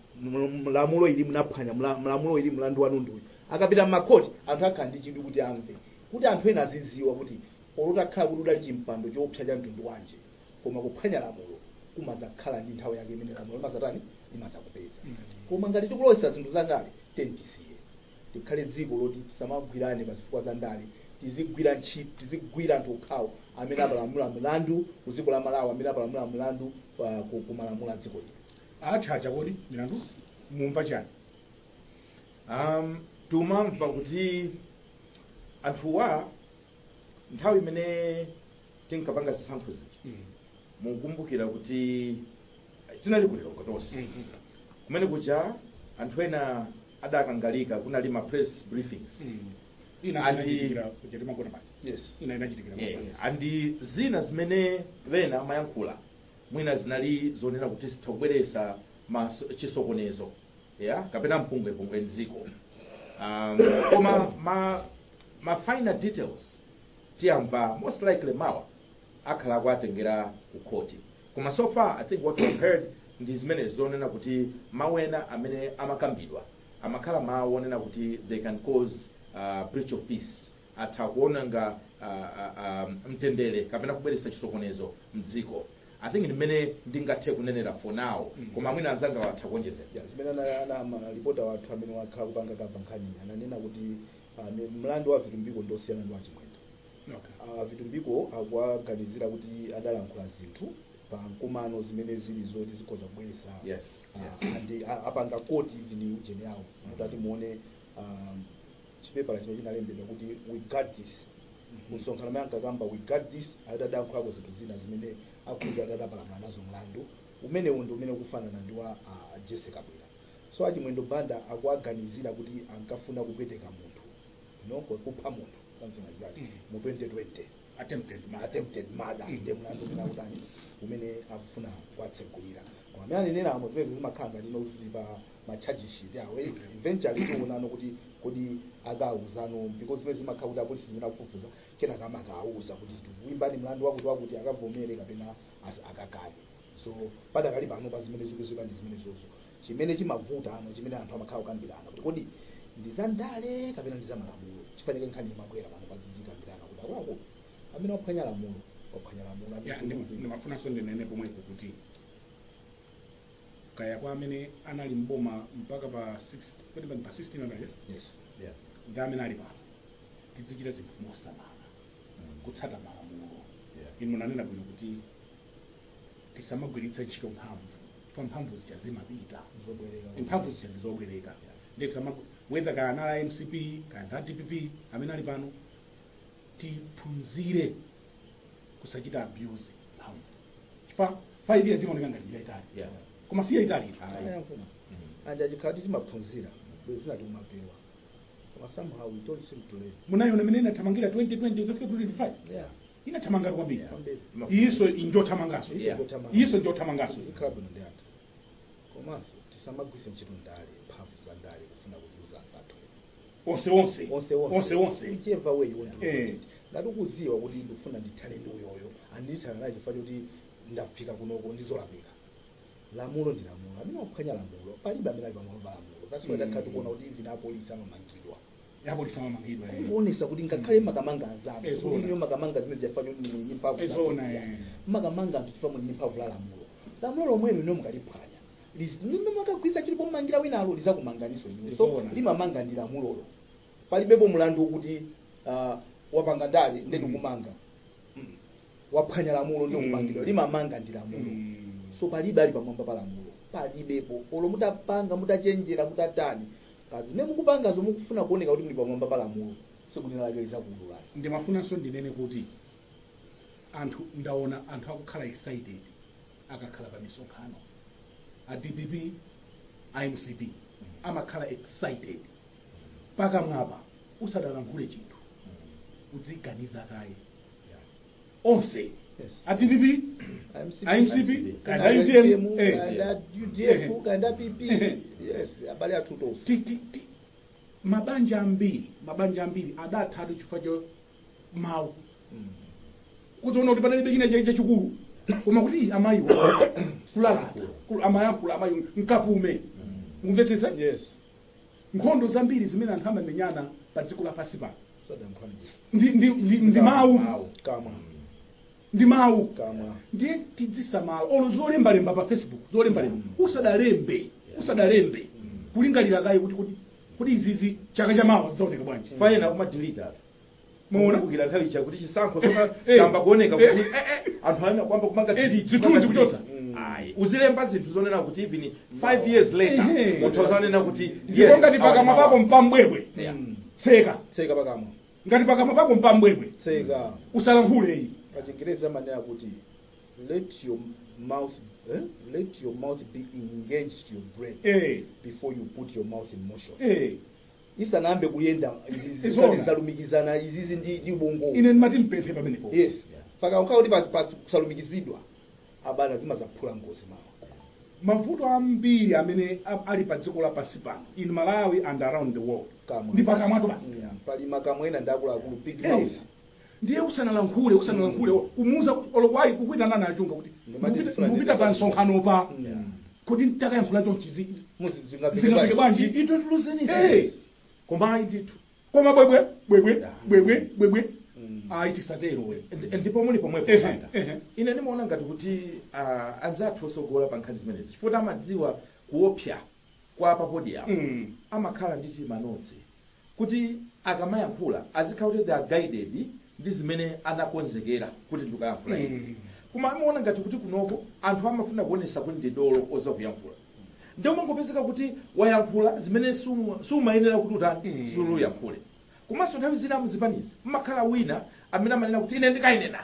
mlamulo ili munaphwanya mlamulo ili mlandu wanu ndi uyu akapita makoti anthu akhala ndi chidwi kuti amve kuti anthu ena aziziwa kuti olotakhala kuti udali chimpando choopsa cha mtundu wanje koma kuphwanya lamulo kumadzakhala ndi nthawi yake imene lamulo limazatani limazakupeza. Koma ngati tikulowesa zinthu zandale tentisiye tikhale dziko loti tisamagwirane pazifukwa za ndale tizigwira ntchito tizigwira anthu okhawo amene apalamula mlandu ku dziko la Malawi amene apalamula mlandu kumalamulo a dziko lino achacha kodi milandu mumva chani tumamva kuti anthuwa nthawi imene tinkapanga zisankho ziji mukumbukira kuti tinali kulikotosi kumene kucha anthu ena adakangalika kunali ma press briefings andi zina zimene vena mayankhula mwina zinali zonena kuti sitobweresa chisokonezo kapena mpungwepungwe mdziko koma ma final details tiyamva most likely mawa akhala kwatengera ku court koma so far I think what we've heard ndi zimene zonena kuti mawu ena amene amakambidwa amakhala mawu onena kuti they can cause breach of peace, atha kuononga mtendere kapena kubweretsa chisokonezo mdziko. I think mmene ndingathe kunenera for now, koma mwina anzanga watha kuonjezera. Zimene ana ripota wathu amene wakhala kupanga kapa nkhani ananena kuti mlandu wa Vitumbiko ndosiyana ndi wachimwendo. Vitumbiko akuwaganizira kuti adalankhula zinthu pa mkumano zimene zili zoti zikhoza kubweretsa andi apanga koti even ujeni yawo kuti muone chipepala chimene chinalembedwa kuti we got this. Msonkhano mayanga kamba we got this adadankhulako zinthu zina zimene akhuza adadapalamula nazo mlandu umene undi umene ukufanana ndi wa Jesse Kabwera. So achimwendo Banda akuwaganizira kuti ankafuna kupweteka munthu kupha munthu something like that mu 2020 attempted murder ndi mlandu unakutani umene afuna kuwatsegulira. Koma amene anenera amo zimene zimakhanga ndinozipa ma charges sheet yawo eventually tiwonano kuti kodi akawuzano because zimene zimakhala kuti apolisi zinakufufuza kena kama akawuza kuti uyimbani mlandu wakuti akavomere kapena akakale. So padakali pano pa zimene zikuzipa ndi zimene zozo chimene chimavuta ano chimene anthu amakhala kukambirana kuti kodi ndizandale kapena ndizamalamulo chifanike nkhani imabwera pano pazizikambirana kuti akwako amene waphwanya lamulo ndimafuna so ndinene pomwepo kuti kaya kwa amene anali mboma mpaka pa 16 anaje ndi amene ali pano tizichita zinthu mosamala kutsata malamulo. Inu munanena bwino kuti tisamagwiritsa ntchito mphamvu zija zimapita mphamvu zija ndizobwereka whether kaya anali MCP kaya DPP amene ali pano tiphunzire kusachita abuse mphamvu. 5 years imaoneka ngati yaitali koma si yaitali anja chikati timaphunzira bwezina timapewa koma somehow we don't seem to learn. Munayona imene inathamangira 2020 zofika 25 inathamanga kwambiri iso injothamangaso iso njothamangaso iklabu ndi anthu komanso tisamagwisa ntchito ndale mphamvu za ndale kufuna kuzuza anthu onse whichever way you want to ngati ukuziwa kuti ndifuna ndithane ndi uyoyo andiyitsana naye chifukwa choti ndafika kunoko ndizolapika. Lamulo ndi lamulo amene waphwanya lamulo palibe amene ali pamwamba pa lamulo. That's why ndakati kuona kuti even apolisi amamangidwa kuonesa kuti ngakhale makamanga anzabo kuti niyo makamanga zimene ziyafanya kuti ni mphamvu makamanga anthu chifukwa muli mphamvu la lamulo lomwelo niyo mukaliphwanya nimwe makagwisa chilipo mmangira winalo lizakumanganiso inu so limamanga ndi lamulolo palibepo mulandu kuti wapanga ndale ndi kumanga waphwanya lamulo ndi kumangidwa limamanga ndi lamulo. So palibe ali pamwamba pa lamulo palibepo olo mutapanga mutachenjera mutatani kazi zimene mukupanga zomukufuna kuoneka kuti muli pamwamba pa lamulo sikunena lizakuulula. Ndimafunanso ndinene kuti anthu ndaona anthu akukhala excited akakhala pa misonkhano a DPP a MCP amakhala excited paka mwapa usadalankhule chinthu udziganiza kaye onse a DPP a MCP kanda UDM kanda UDF kanda PP yes abale atuto mabanja ambiri adathatu chifukwa cho mawu kuzoona kuti panalibe china chachikulu koma kuti amayi kulala amayankhula amayi nkapume mumvetsetsa nkhondo zambiri zimene anthu amamenyana pa dziko lapansi pano ndi mawu ndi mawu ndiye tidzisamala olo zolembalemba pa Facebook zolembalemba usadalembe kulingalira kaye kuti izizi chaka cha mawa zidzaoneka bwanji fayena kuma delete muona kukira nthawi cha kuti chisankho chamba kuoneka kuti anthu ana kwamba kumanga delete zitunzi kuchotsa ayi uzilemba zinthu zonena kuti even 5 years later muthozanena kuti ndipo ngati pakamwa pako mpambwebwe tseka pakamwa ngati pakamwa pako mpambwebwe tseka usalankhule iyi pachingereza manena kuti let your mouth be engaged to your brain before you put your mouth in motion. Isanambe kuyenda zalumikizana izizi ndi ubongo ine ndimati mpemphe pamenepo yes paka ukauti pa kusalumikizidwa abana zimazaphula ngozi mavuto ambiri amene ali pa dziko lapansi pano in Malawi and around the world ndi pakamwato basi pali makamwena ndakuluakulu big mouth ndiye usanalankhule kumuza olokwayi kukwita nana achunga kuti mupita pa nsonkhano pa kodi ntakayankhula chonchi zingapeke bwanji You don't lose anything. Koma ndithu. koma bwebwe tisatero we Ndipo muli pomwepo ine ndimaona ngati kuti anzathu osogola pa nkhani zimenezi chifukwa amadziwa kuopsa kwa papodium amakhala ndi chimanodzi kuti akamayankhula azikhala kuti they are guided ndi zimene anakonzekera kuti ndikuyankhula izi koma amaona ngati kuti kunoko anthu amafuna kuonesa kuti ndi dolo oza kuyankhula ndio mangopezeka kuti wayankhula zimene sumayenera kuti utani suluyankhule komanso nthawi zina muzipanizi mmakhala wina amene amanena kuti ine ndikayinena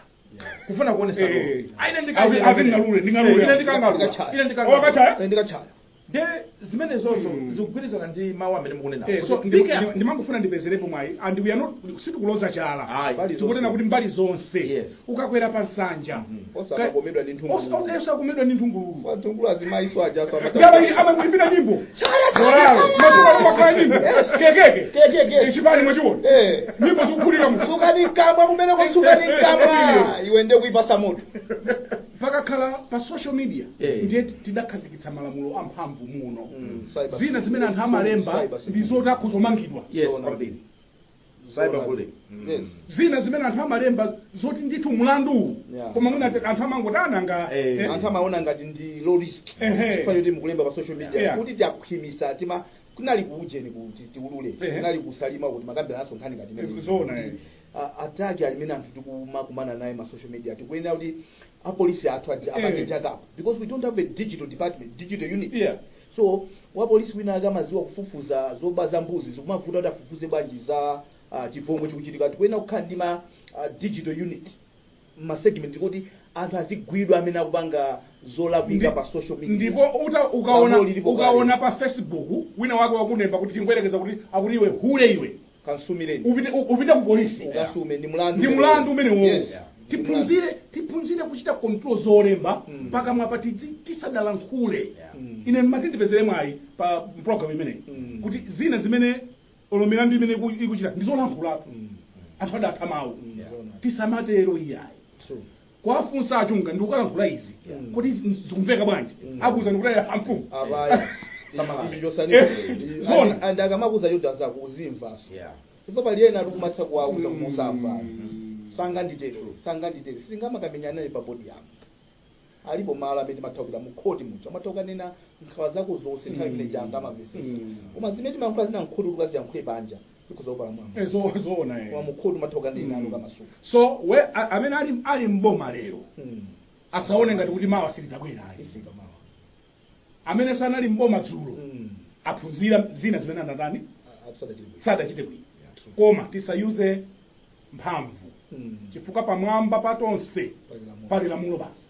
kufuna kuonesa ndikachaya de zimene zonso zikugwirizana ndi mawu amene mukunena so ndimangofuna ndipezerepo mwayi and we are not sitikuloza chala tikunena kuti mbali zonse ukakwera pa nsanja osakomedwa ndi nthungululu nthungulu azimayiso ajaso amakuimbira nyimbo masuka makhala nyimbo kekeke chipani mwachiona nyimbo zikukhulira mu sukanikamwa kumeneko sukanikamwa iwe nde kuipasa moto pakakhala pa social media ndiye tidakhazikitsa malamulo amphamvu muno zina zimene anthu amalemba ndizoti akuzomangidwa zina zimene anthu amalemba zoti ndithu mlandu koma mwina anthu amangoti ananga anthu amaona ngati ndi low risk chifukwa choti mukulemba pa social media kuti tiakukhimisa tima kunali kuujeni kuti tiulule kunali kusalima kuti makambira naso nkhani ngati zona ataki alimene anthu tikumakumana naye ma social media tikuyenera kuti apolisi athu apakechakapo because we don't have a digital department, digital unit so wapolisi wina akamaziwa kufufuza zoba za mbuzi zikumavuta kuti afufuze bwanji za chipongwe chikuchitika tikuyenera kukhala ndi ma digital unit masegment kuti anthu azigwidwa amene akupanga zolakwika pa social media ndipo ukaona pa Facebook wina wake wakunemba kuti tingwerekeza kuti akuti iwe hule iwe kansumireni upite ku polisi ukasume ndi mlandu umenewo tiphunzire kuchita control zolemba mpaka mwapati tisadalankhule ine matindipezere mwayi pa program imeneyi kuti zina zimene olomera ndi imene ikuchita ndizolankhulatu anthu adatha mawu tisamatero iyayi kwafunsa achunga ndi ukalankhula izi kuti zikumveka bwanji akuza ndikuti amfumu ndakamakuza yoti azakuzimvaso chifukwa pali ena akumatsa kuwauza kumusamva sanganditero singamakamenyana naye pa podium alipo malo amene timathawira mu khoti mucho amathawa nena nkhawa zako zonse nthawi imene janga amamvesesa koma zimene timayankhula zina nkhoti kuti ukaziyankhule banja zikuzopala mwambo zona mu khoti umathawa nena alo kamasuka so amene ali mboma lero asaone ngati kuti mawa silidzakwera amene sanali mboma dzulo aphunzira zina zimene anatani sadachite bwino koma tisayuze mphamvu chifukwa pamwamba patonse pali lamulo basi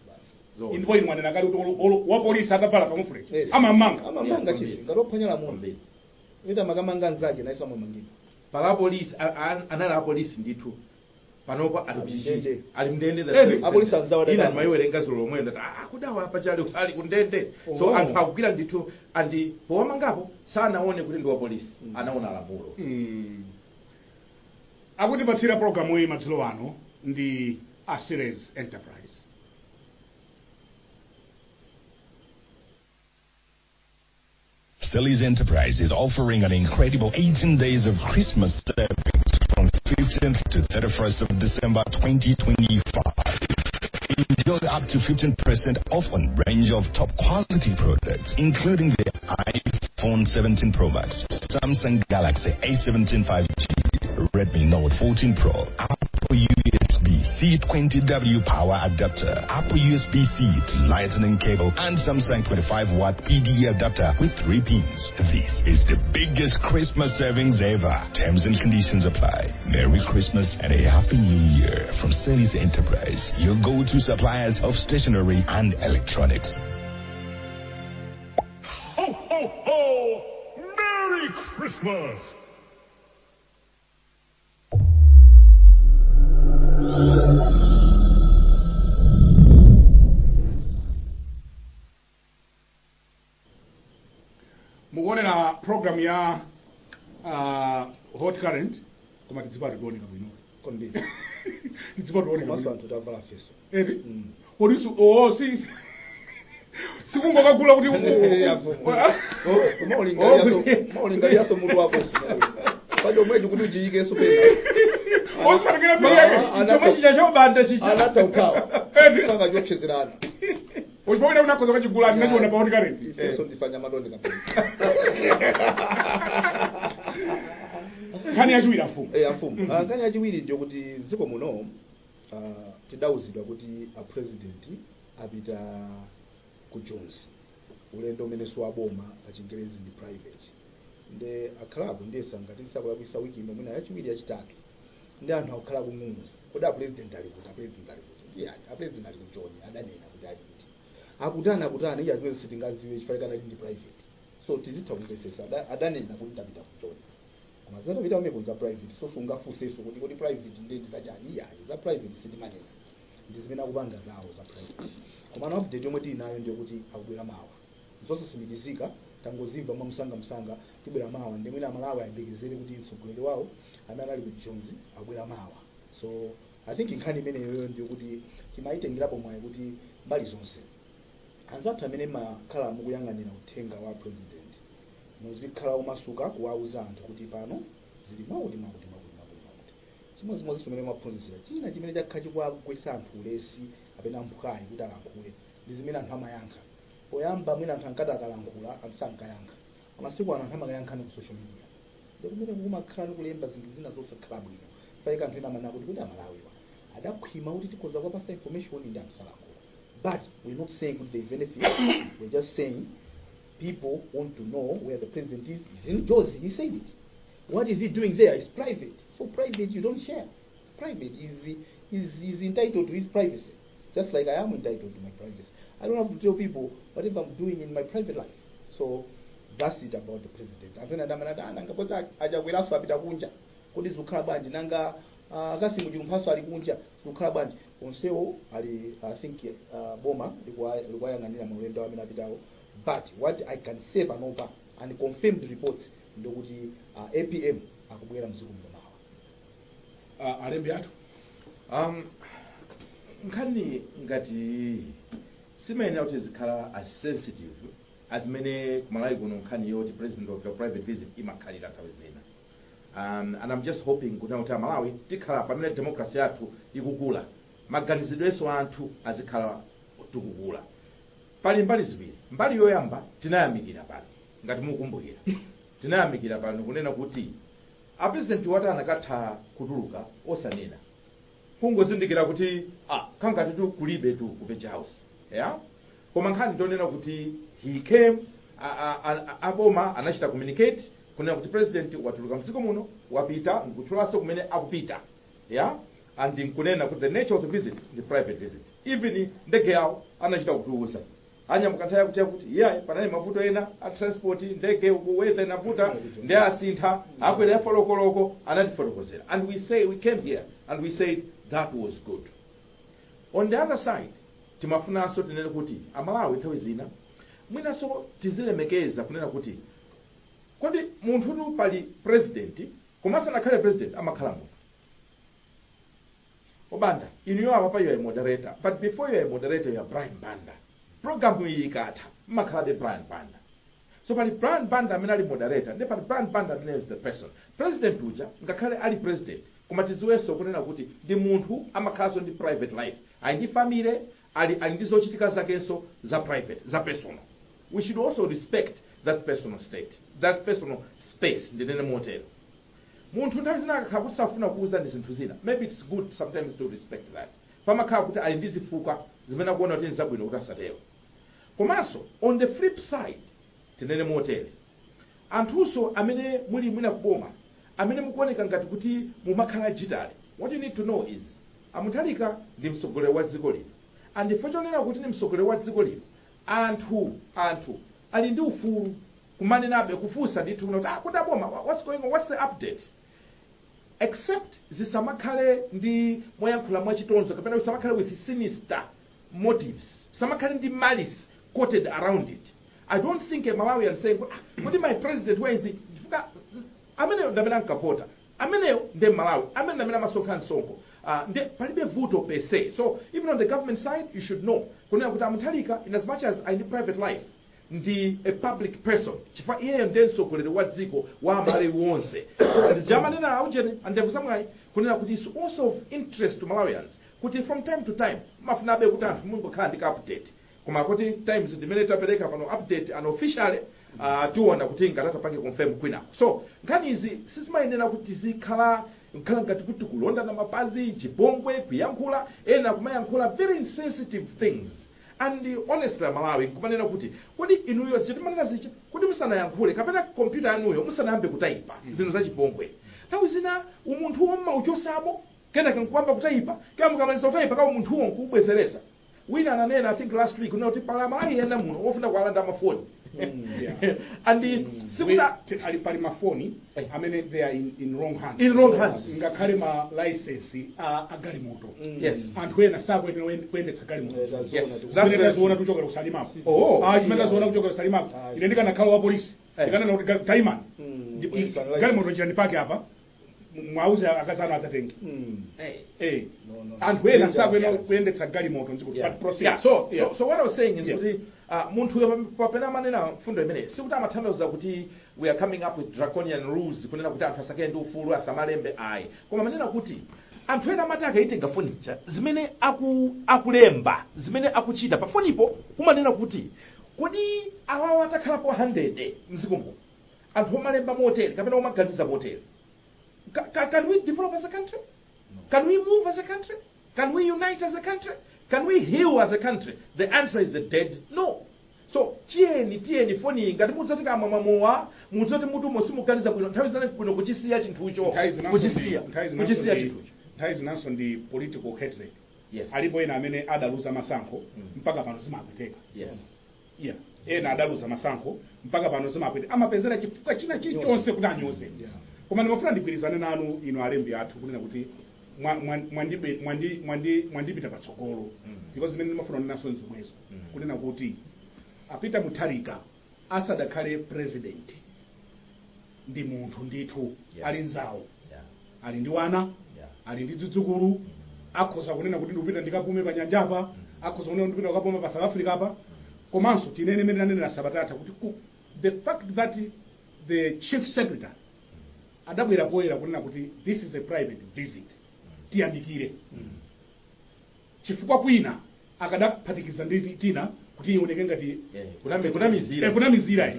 ndipo ine mwanena kali kuti wapolisi akavala kamufule amamanga chili ngatophwanya lamulo ita makamanga nzake naiso amamangidwa pala polisi anali apolisi ndithu panopo ali mndende apolisi ina maiwerenga zulo lomwe ndati akudawa pachali ali kundende so anthu akugwira ndithu andi powamangapo sanaone kuti ndi wapolisi anaona lamulo akutipatsira programu iyi madzulo ano ndi Ceres Enterprise. Ceres Enterprise is offering an incredible 18 days of Christmas savings from 15th to 31st of December 2025. Enjoy up to 15% off on range of top quality products, including the iPhone 17 Pro Max, Samsung Galaxy A17 5G, Redmi Note 14 Pro, Apple USB-C 20W power adapter, Apple USB-C to lightning cable, and Samsung 25-watt PD adapter with 3 pins. This is the biggest Christmas savings ever. Terms and conditions apply. Merry Christmas and a Happy New Year from Ceres Enterprise, your go-to suppliers of stationery and electronics. Ho, ho, ho! Merry Christmas! mukuonera program ya hot current koma tidzipati kuoneka bwino kondi tidzipati kuoneka maso bwino anthu tavala feso eti polisu oh sikungokagula kuti maulingaliraso mutu wako bado mweji kuti ujiikeso pena osipatengera mbali yake chomwe chija chobanda chicha anatautawa kanga jopsezerana uchipoenda unakoza kachigula ndinachiona paoni karenti ifeso ndifanya madonde kapena nkhani yachiwiri afumu afumu nkhani yachiwiri ndio kuti dziko muno tidauzidwa kuti a president apita ku Jones ulendo umene siwaboma pachingerezi ndi private nde akhalapo ndiyesa ngati tisakulakwisa wiki ino mwina yachiwiri yachitatu ndi anthu akukhala kung'ung'uza kodi a president ali kuti ndiyani a president ali ku John adanena kuti ali kuti akutana iye azimene sitingaziwe chifalikana ndi private so tizitha kumvesesa adanena kuti tapita ku John koma zatapita umeko za private so sungafuseso kuti kodi private ndi zachani iyayi za private sitimanena ndi zimene akupanga zawo za private koma na update yomwe tinayo ndiyo kuti akubwera mawa zosasimikizika tangozimva mwa msanga tibwera mawa ndi mwina Malawi ayembekezere kuti mtsogoleri wawo amene ali ku Jones akubwera mawa so I think nkhani imeneyo ndiyo kuti timayitengerapo mwayi kuti mbali zonse anzathu amene makhala mukuyang'anira uthenga wa president muzikhala omasuka kuwauza anthu kuti pano zili mwakuti chimodzimodzi chimene mwaphunzitsira china chimene chakhala chikuwagwetsa anthu ulesi kapena mphukayi kuti alankhule ndi zimene anthu amayankha poyamba mwina anthu ankati akalankhula anthu sankayankha amasiku ano anthu amakayankhani ku social media ndi kumene kumakhala nikulemba zinthu zina zosakhala bwino paika anthu ena amanena kuti amalawiwa adakhwima kuti tikhoza kuwapasa information ndi amsalankhula but we're not saying that there's benefit we're just saying people want to know where the president is. He's in Jozi, he said it. What is he doing there? It's private. So private you don't share. It's private. He's entitled to his privacy. Just like I am entitled to my privacy. I don't have to tell people whatever I'm doing in my private life. So that's it about the president. Antena damana nangapota ajakweraso apita kunja. Kodi zikhala bwanji nanga akasimu chilumphaso ali kunja zikhala bwanji. Onsewo ali I think boma likwayang'anira maulendo amene apitawo. But what I can say panova and confirmed reports ndokuti APM akubwera mziku mmawa alembi athu nkhani ngati simayenera kuti zikhala as sensitive as mene kumalawi kuno nkhani yoti president of your private visit imakhalira nthawi zina and I'm just hoping kuti Malawi tikhala pamene democracy yathu ikukula maganizidwenso anthu azikhala tikukula pali mbali ziwiri mbali yoyamba tinayamikira pano ngati mukumbukira tinayamikira pano kunena kuti a president wati anakatha kutuluka osanena kungozindikira kuti kangati tu kulibe tu ku Page House yeah koma nkhani ndonena kuti he came aboma anachita communicate kunena kuti president watuluka mdziko muno wapita nkuthulanso kumene akupita yeah and nkunena kuti the nature of the visit the private visit even ndege yawo anachita kutiuza anyamuka nthawi yakuti kuti panali mavuto ena a transport ndege weather inavuta ndi asintha akwera folokoloko anatifotokozera and we came here and we said that was good. On the other side timafunanso tinene kuti amalawi nthawi zina mwinaso tizilemekeza kunena kuti kodi munthu pali president komanso nakhale president amakhala munthu obanda inuyo apa you are a moderator but before you are a moderator you are Brian Banda program iyi ikatha makhalabe Brian Banda so pali Brian Banda amene ali moderator ndi pali Brian Banda amene is the person president uja ngakhale ali president koma tiziwenso kunena kuti ndi munthu amakhalanso ndi private life ali ndi family ali ndi zochitika zakenso za private za personal we should also respect that personal state that personal space ndinene motero munthu nthawi zina akakhala kuti safuna kuuza ndi zinthu zina maybe it's good sometimes to respect that pamakhala kuti ali ndi zifukwa zimene akuona kuti nzabwino kuti asatero komanso on the flip side tinene motere anthuso amene muli mwina kuboma amene mukuoneka ngati kuti mumakhala jitali what you need to know is Mutharika ndi mtsogoleri wa dziko lino and ifo chonena kuti ndi mtsogoleri wa dziko lino anthu ali ndi ufulu kumanenabe kufunsa ndithu kuti kuti aboma what's going on what's the update except zisamakhale ndi moyankhula mwachitonzo kapena zisamakhale with sinister motives zisamakhale ndi malice quoted around it. I don't think a Malawian saying what is my president where is he amene ndamene ankapota amene ndi Malawi amene ndamene amasonkha nsonko palibe vuto per se. So even on the government side, you should know kunena kuti Mutharika, in as much as I need private life, ndi a public person chifukwa iyeyo ndiye mtsogoleri wa dziko wa amale wonse. Jamanena aujeni andevu samwayi kunena kuti it's also of interest to Malawians kuti from time to time mafunabe kuti anthu mungokhala ndi update koma kuti times ndimene tapereka pano update unofficially tiona kuti ngatata pake confirm kwinako. So nkhani izi sizimayenera kuti zikhala ngati kuti kulondana mapazi chipongwe kuyankhula ena kumayankhula very insensitive things. And honestly Malawi kumanena kuti kodi inuyo zichitimanena zicha kodi musanayankhule kapena kompyuta yanuyo musanayambe kutaipa zinthu zachipongwe. Nthawi zina umunthu womma uchosamo kenaka nkuamba kutaipa kaya mukamaliza kutaipa kama umunthuwo nkubwezeresa. Wina ananena I think last week kunena kuti pala Malawi ena muno ofuna kualanda mafoni. And sikuta alipali mafoni amene they are in wrong hands. In wrong hands. Ngakhale ma license agali moto. Yes. Anthu ena sakwene kuendetsa gali moto. Yes. Zimene taziona kuchokera kusalimako. Zimene taziona kuchokera kusalimako. Ine ndikanakhala wa polisi. Ndikanena kuti taimani. Gali moto njira ndipake apa. Mwauze akazana atatenge. Anthu ena sakwene kuendetsa gali moto nzikuti but proceed. So what I was saying is kuti munthu papena manena mfundo imene sikuti amathandiza kuti we are coming up with draconian rules kunena kuti anthu asakale ndi ufulu asamalembe ayi koma manena kuti anthu ena amati akaitenga fonicha zimene akulemba zimene akuchita pa fonipo kumanena kuti kodi awawa atakhalapo 100 mzikomo anthu omalemba motel kapena omaganiza motel. Can we develop as a country? Can we move as a country? Can we unite as a country? Can we heal as a country? The answer is a dead no. So tieni foni ngati mudzoti kamwamwamowa mudzoti mutu mosimuganiza bwino nthawi zina kuno kuchisiya chinthucho kuchisiya chinthucho. Nthawi zinanso ndi political hatred. Yes. Alipo ena amene adaluza masankho mpaka pano zimapeteka. Yes. Yeah. Ena adaluza masankho mpaka pano zimapeteka. Amapezera chifukwa china chilichonse kuti anyoze. Koma ndimafuna ndigwirizane nanu ino alembi athu kunena kuti mwandipita patsogolo. Because zimene ndimafuna ndinaso nzomwezo. Kunena kuti apita Mutharika asadakhale president ndi munthu ndithu ali nzawo. Ali ndi wana, ali ndi zidzukulu, akhoza kunena kuti ndikupita ndikapume pa nyanja apa, akhoza kunena ndikupita ndikapume pa South Africa apa. Komanso tinene mene nanena Sabatata kuti the fact that the chief secretary adabwera poyera kunena kuti this is a private visit tiyandikire chifukwa kwina akadaphatikiza ndi tina kuti ioneke ngati kunamizira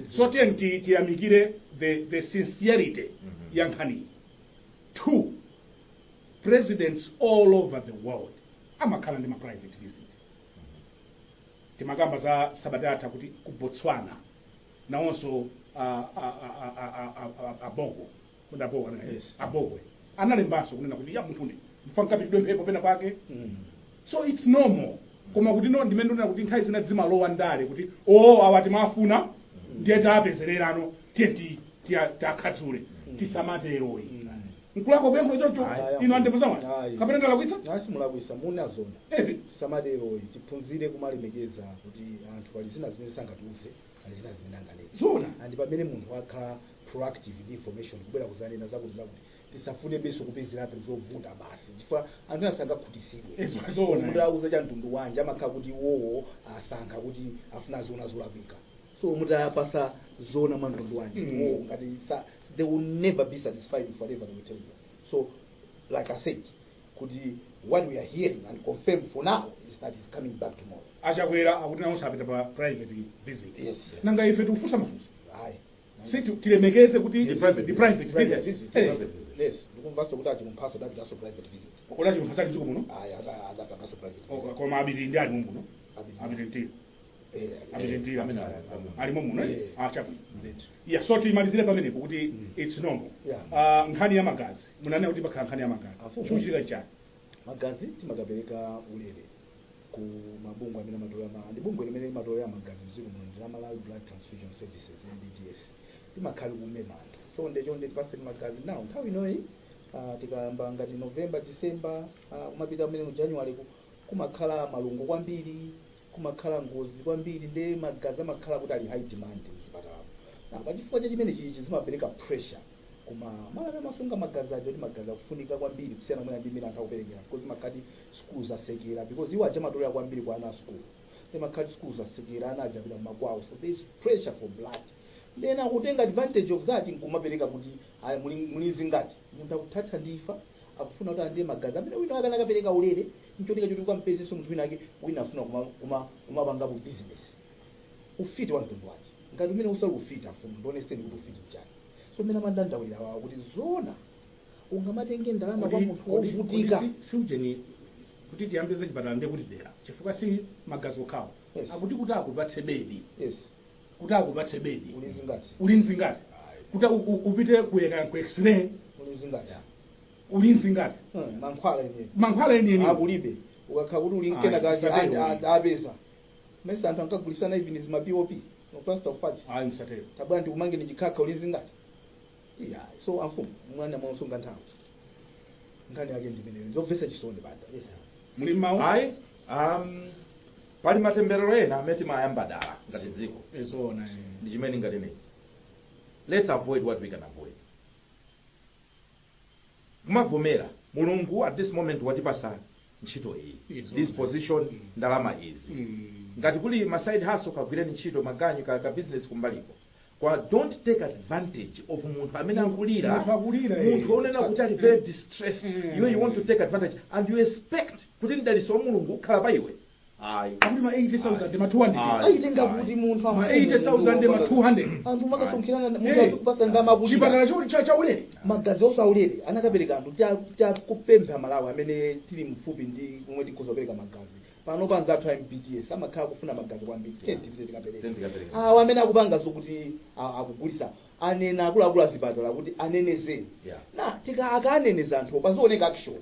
so tiyamikire the sincerity ya nkhani. 2 presidents all over the world amakhala ndi ma private visit. Timakamba za Sabatata kuti ku Botswana nawonso abogo kundabogo abogwe analembaso kunena kuti ya munthu mfankapidwe mphepo pena pake. So it's normal koma kuti no ndimene ndonena kuti nthawi zina dzimalowa ndale kuti awati mafuna ndiye tapezererano tiye takhatsule tisamateroyi nkulako bwenkho choncho ino andepo zamwe kapena ndalakwitsa asimulakwisa munazona tisamateroyi tiphunzire kumalemekeza kuti anthu ali zina zimene sangatiuze ali zina zimene anganene zona andi pamene munthu akhala proactive with information kubwera kuzanena zakuti tisafune beso kupezerapo zovuta basi chifukwa anthu asangakhutisidwe munthu auza cha mtundu wanje amakhala kuti iwowo asankha kuti afuna zona zolakwika so mutapasa zona mwa mtundu wanje iwowo ngati they will never be satisfied with whatever they will tell you. So like I said kuti what we are hearing and confirmed for now is that it's coming back tomorrow. Achakwera akuti nawo sapita pa private visit. Yes. Nanga ife tufusa mafuso. Situ tilemekeze kuti the private visit. Yes. Ndikumvaso kuti achimumpasa that just private visit. Kola chimumpasa nziko muno? Azakaso private. Koma abiri ndi ali muno. Abiri ndi. Abiri ndi alimo muno. Achakwera. Yeah, so timalizire pamenepo kuti it's normal. Nkhani ya magazi. Munanena kuti pakhala nkhani ya magazi. Chuchira chani? Magazi timakapereka ulere ku mabungwe amene amatolera ndi bungwe limene limatolera magazi mziko muno ndi Malawi Blood Transfusion Services NBTS. Timakhala kumema anthu. So ndechonde tipase magazi nawo nthawi inoyi tikayamba ngati November December kumapita amene mu January kumakhala malungo kwambiri kumakhala ngozi kwambiri ndi magazi amakhala kuti ali high demand mzipatala. Na pachifukwa cha chimene chichi zimapereka pressure koma mala masunga magazi ajo ndi magazi akufunika kwambiri kusiyana mwina ndi mina akakuperekera because makati schools asekera because iwo aja matolera kwambiri kwa ana school the makati schools asekera ana aja bila magwawo so there is pressure for blood then akutenga advantage of that nkumapereka kuti ayi mulinzi ngati munthu akuthatha ndifa akufuna kuti ande magazi amene wina akana akapereka ulere nchotika choti kwampezeso munthu wina ake wina afuna kumapangapo business ufiti wa mtundu wake ngati umene usali ufiti afuna ndioneseni kuti ufiti mchani so mina mandandawira wawo kuti zona ungamatenge ndalama kwa munthu wovutika siujeni kuti tiyambeze chipatala ndiye kuti dera chifukwa si magazi okhawo akuti kuti akupatse bedi kuti akupatse bedi ulinzi ngati kuti upite kuyeka ku x-ray ulinzi ngati mankhwala yeniyeni akulibe ukakhala kuti ulinkena kake apeza mesa anthu ankagulisana even zima pop no plaster of paris msatero tabwana ndikumange ni chikhakha ulinzi ngati so amfumu mwana mwasunga nthawi ngani yake ndimeneyo ndobvesa chisonde banda muli mawu ayi pali matemberero ena amene timayamba dala ngati dziko ezona ndi chimene ngati ne let's avoid what we can avoid kumavomera mulungu at this moment watipasa ntchito iyi this position ndalama izi ngati kuli ma side hustle kagwireni ntchito maganyu ka business kumbaliko kwa don't take advantage of munthu amene akulira munthu onena kuti ali very distressed you want to take advantage and you expect kuti ndaliso wa mulungu ukhala pa iwe akuti ma 80,000 ma 200 ayitenga kuti munthu ma 80,000 ma 200 anthu makasonkhirana munthu akupasa ngama kuti chipatala choti chaulere magazi osaulere anakapereka anthu tikupempha Malawi amene tili mfupi ndi kumwe tikhoza kupereka magazi pano panza athu MPTS amakhala kufuna magazi kwambiri tipite tikapereka awo amene akupanga zokuti akugulisa anena akuluakulu azipatala kuti aneneze na akaneneza anthu pazooneka action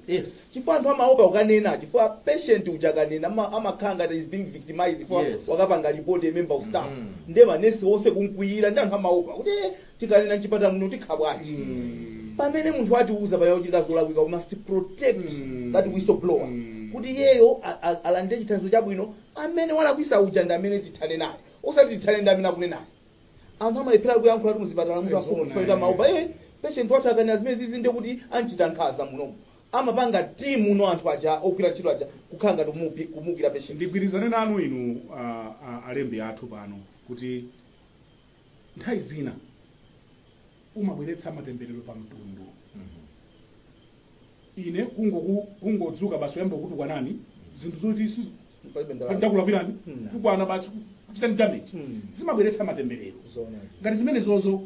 chifukwa anthu amaopa ukanena chifukwa patient uja akanena amakhala ngati is being victimized chifukwa wakapanga report a member of staff nde manesi onse kunkwiyira ndi anthu amaopa kuti tikanena mchipatala muno tikhabwachi pamene munthu atiuza payo chikazolakwika we must protect that whistleblower kuti yeyo alande chithandizo chabwino amene walakwisa uja ndi amene tithane naye osati tithane ndi amene akune naye anthu amalephera kuyankhula kuti muzipatala munthu akufaita maopa patient wathu akanena zimene zizi ndi kuti anchita nkhaza munomu amapanga timu uno anthu aja ogwira ntchito aja kukhala ngati kumukira patient ndigwirizane nanu inu alembi athu pano kuti nthawi zina umabweretsa matemberero pa mtundu ine kungodzuka basi uyamba kuti kwanani zinthu zoti ndakulakwirani kukwana basi kuchita damage zimabweretsa matemberero ngati zimene zozo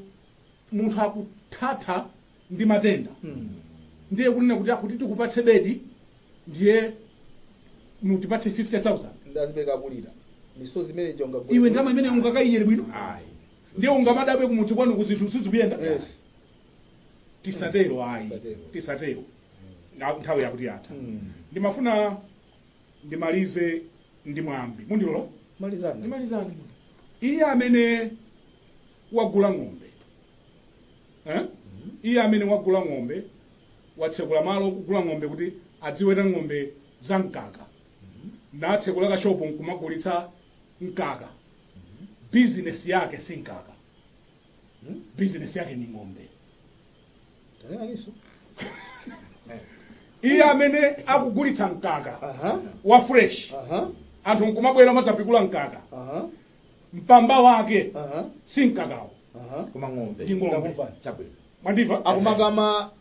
munthu akuthatha ndi matenda ndiye kunena kuti akuti tikupatse bedi ndiye mutipatse 50,000 ndazibeka kulira miso zimene jonga iwe ndama imene ungakayiyere bwino ndiye ungamadabe kumuti kwanu kuzinthu sizikuyenda tisatero tisatero nthawi yakuti yatha ndimafuna ndimalize ndi mwambi mundilolo ndimalizani iye amene wagula ng'ombe iye amene wagula ng'ombe watsekula malo kugula ng'ombe kuti adziweta ng'ombe za mkaka natsekula kashopo nkumagulitsa mkaka business yake si mkaka business yake ni ng'ombe iye amene akugulitsa mkaka wa fresh anthu nkumabwera madzapikula mkaka mpamba wake si mkakawo koma ng'ombe ndi ng'ombe chabwino mwandiva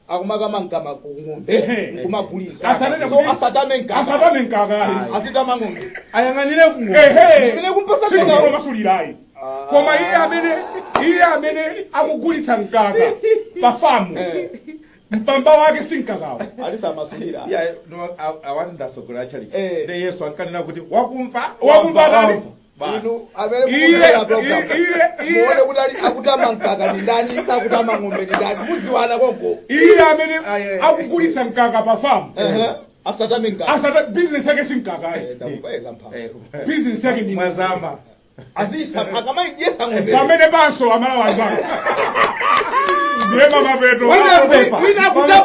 akumakama mkama ng'ombe nkumagulitsa asatame mkaka azitama ng'ombe ayang'anire ng'ombe masulirayi koma iye amene akugulitsa mkaka pa famu mpamba wake si mkakawo alisa masulira no awani ndasogola chali de Yesu ankanena kuti wakumva nani inu amene mukulela program muone kuti akutama mkaka ni ndani sakutama ng'ombe ni ndani muziwana konko iye amene akugulitsa mkaka pa famu asatame mkaka asata business yake si mkaka ndakupeka mphamvu business yake ni mwazama azisa akamaijesa ng'ombe pamene panso amalawa zako ndema mapeto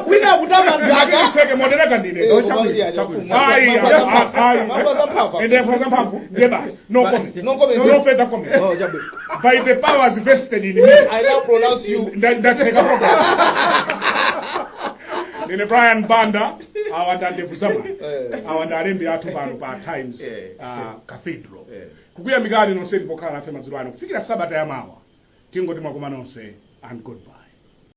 wina kutamangaga seke modereka ndine ende for example debas no comment no further comment by the powers vested in me I now pronounce you ndateka problem ndine Brian Banda awanda ndevuzama awanda alembi athu pano pa Times Cathedral kukuyamikani nonse ndipokhala nafe madzulo ano kufikira sabata yamawa tingoti mwakoma nonse and goodbye.